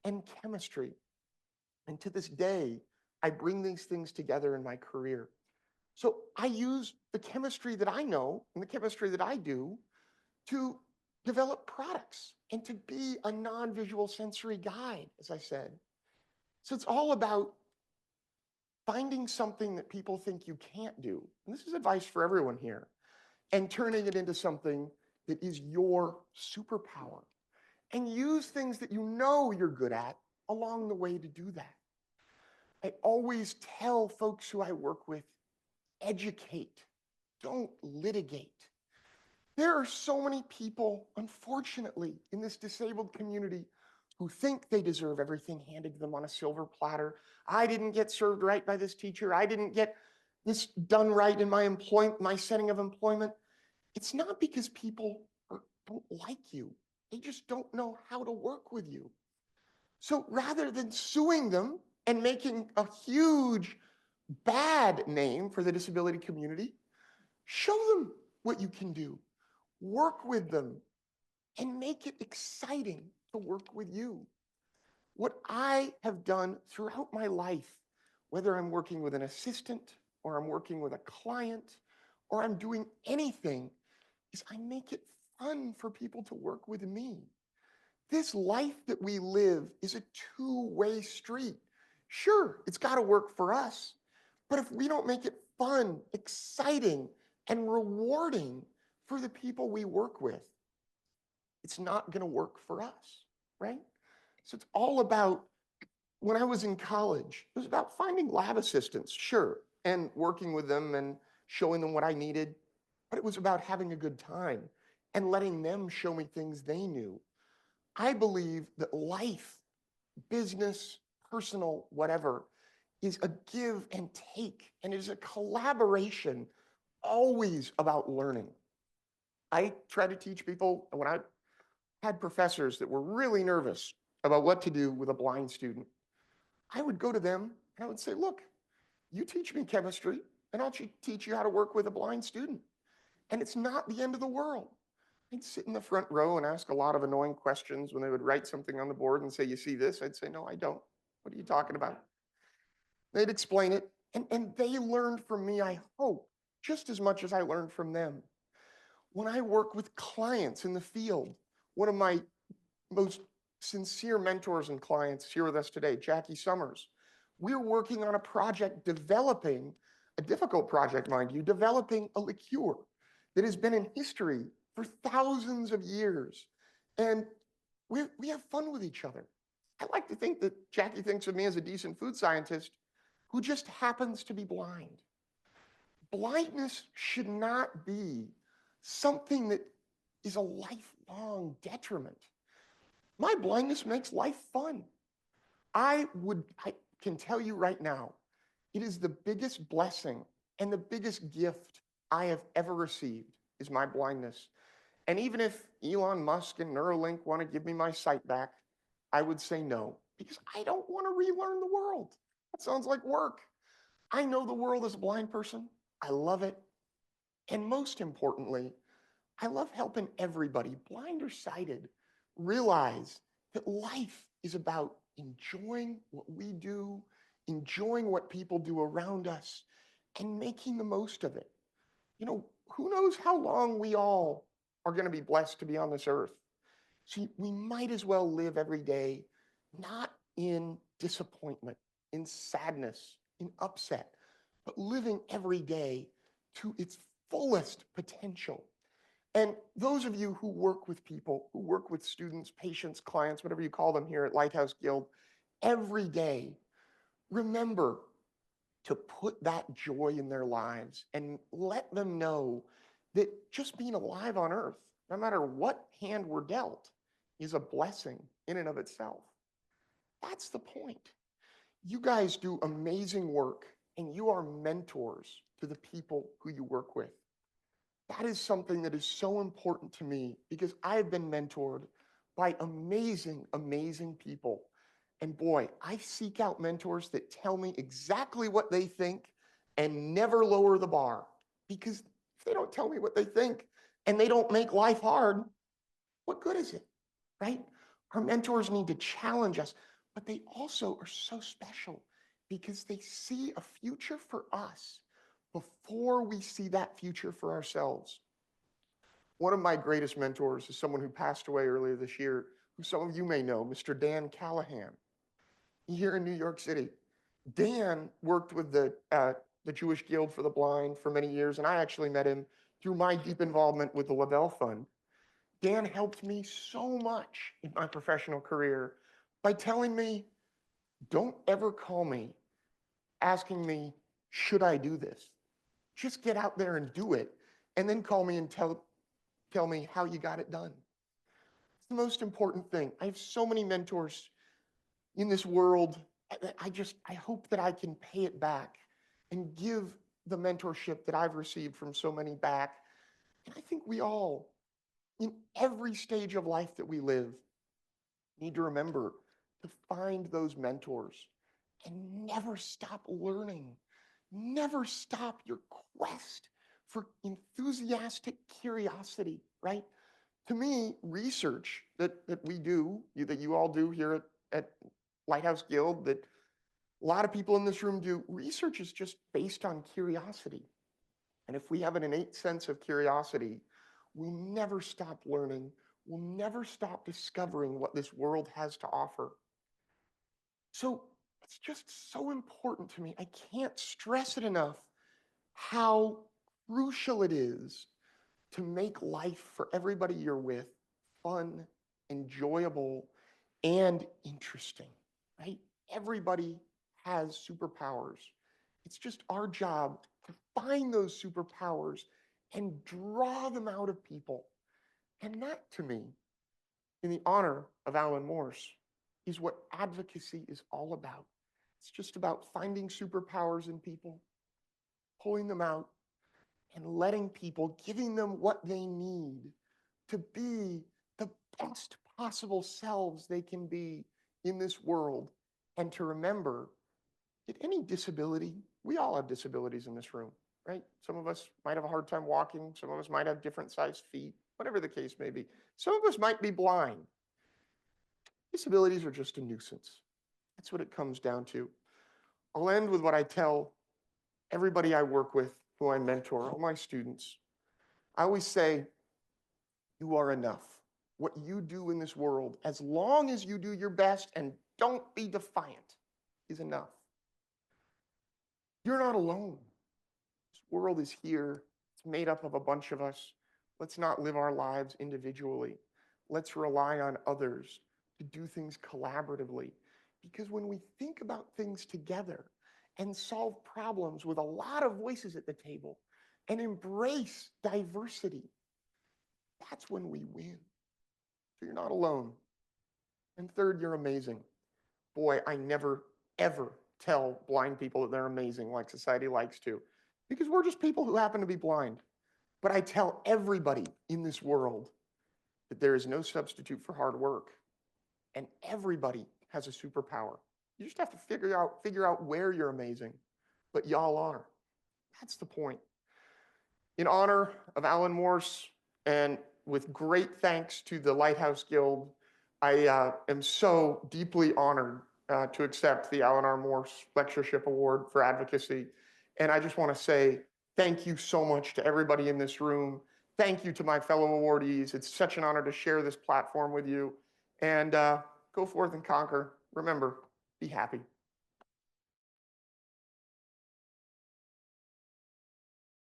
I: and chemistry. And to this day, I bring these things together in my career. So I use the chemistry that I know and the chemistry that I do to develop products and to be a non-visual sensory guide, as I said. So it's all about finding something that people think you can't do. And this is advice for everyone here, and turning it into something that is your superpower. And use things that you know you're good at along the way to do that. I always tell folks who I work with, educate, don't litigate. There are so many people, unfortunately, in this disabled community who think they deserve everything handed to them on a silver platter. I didn't get served right by this teacher. I didn't get this done right in my setting of employment. It's not because people don't like you. They just don't know how to work with you. So rather than suing them and making a huge bad name for the disability community, show them what you can do. Work with them and make it exciting to work with you. What I have done throughout my life, whether I'm working with an assistant or I'm working with a client or I'm doing anything, is I make it fun for people to work with me. This life that we live is a two-way street. Sure, it's got to work for us, but if we don't make it fun, exciting, and rewarding for the people we work with, it's not going to work for us, right? So it's all about, when I was in college, it was about finding lab assistants, sure, and working with them and showing them what I needed, but it was about having a good time and letting them show me things they knew. I believe that life, business, personal, whatever, is a give and take, and it is a collaboration, always about learning. I try to teach people, when I had professors that were really nervous about what to do with a blind student, I would go to them and I would say, look, you teach me chemistry and I'll teach you how to work with a blind student. And it's not the end of the world. I'd sit in the front row and ask a lot of annoying questions when they would write something on the board and say, you see this? I'd say, no, I don't. What are you talking about? They'd explain it. And they learned from me, I hope, just as much as I learned from them. When I work with clients in the field, one of my most sincere mentors and clients here with us today, Jackie Summers, we're working on a project developing, a difficult project, mind you, developing a liqueur that has been in history for thousands of years. And we have fun with each other. I like to think that Jackie thinks of me as a decent food scientist who just happens to be blind. Blindness should not be something that is a lifelong detriment. My blindness makes life fun. I can tell you right now, it is the biggest blessing and the biggest gift I have ever received is my blindness. And even if Elon Musk and Neuralink want to give me my sight back, I would say no, because I don't want to relearn the world. That sounds like work. I know the world as a blind person. I love it. And most importantly, I love helping everybody, blind or sighted, realize that life is about enjoying what we do, enjoying what people do around us, and making the most of it. You know, who knows how long we all are going to be blessed to be on this earth. See, we might as well live every day not in disappointment, in sadness, in upset, but living every day to its fullest potential. And those of you who work with people, who work with students, patients, clients, whatever you call them here at Lighthouse Guild, every day, remember to put that joy in their lives and let them know that just being alive on earth, no matter what hand we're dealt, is a blessing in and of itself. That's the point. You guys do amazing work and you are mentors to the people who you work with. That is something that is so important to me because I've been mentored by amazing, amazing people. And boy, I seek out mentors that tell me exactly what they think and never lower the bar. Because if they don't tell me what they think and they don't make life hard, what good is it, right? Our mentors need to challenge us, but they also are so special because they see a future for us before we see that future for ourselves. One of my greatest mentors is someone who passed away earlier this year, who some of you may know, Mr. Dan Callahan, here in New York City. Dan worked with the Jewish Guild for the Blind for many years, and I actually met him through my deep involvement with the Lavelle Fund. Dan helped me so much in my professional career by telling me, don't ever call me asking me, should I do this? Just get out there and do it, and then call me and tell me how you got it done. It's the most important thing. I have so many mentors in this world. I hope that I can pay it back and give the mentorship that I've received from so many back. And I think we all in every stage of life that we live, need to remember to find those mentors and never stop learning. Never stop your quest for enthusiastic curiosity, right? To me, research that we do, that you all do here at Lighthouse Guild, that a lot of people in this room do, research is just based on curiosity. And if we have an innate sense of curiosity, we'll never stop learning. We'll never stop discovering what this world has to offer. So it's just so important to me. I can't stress it enough how crucial it is to make life for everybody you're with fun, enjoyable, and interesting, right? Everybody has superpowers. It's just our job to find those superpowers and draw them out of people. And that, to me, in the honor of Alan Morse, is what advocacy is all about. It's just about finding superpowers in people, pulling them out, and letting people, giving them what they need to be the best possible selves they can be in this world. And to remember that any disability, we all have disabilities in this room, right? Some of us might have a hard time walking. Some of us might have different sized feet, whatever the case may be. Some of us might be blind. Disabilities are just a nuisance. That's what it comes down to. I'll end with what I tell everybody I work with, who I mentor, all my students. I always say, you are enough. What you do in this world, as long as you do your best and don't be defiant, is enough. You're not alone. This world is here. It's made up of a bunch of us. Let's not live our lives individually. Let's rely on others to do things collaboratively. Because when we think about things together and solve problems with a lot of voices at the table and embrace diversity, that's when we win. So you're not alone. And third, you're amazing. Boy, I never, ever tell blind people that they're amazing like society likes to, because we're just people who happen to be blind. But I tell everybody in this world that there is no substitute for hard work, and everybody has a superpower. You just have to figure out where you're amazing, but y'all are. That's the point. In honor of Alan Morse, and with great thanks to the Lighthouse Guild, I am so deeply honored to accept the Alan R. Morse Lectureship Award for Advocacy. And I just want to say thank you so much to everybody in this room. Thank you to my fellow awardees. It's such an honor to share this platform with you. And go forth and conquer. Remember, be happy.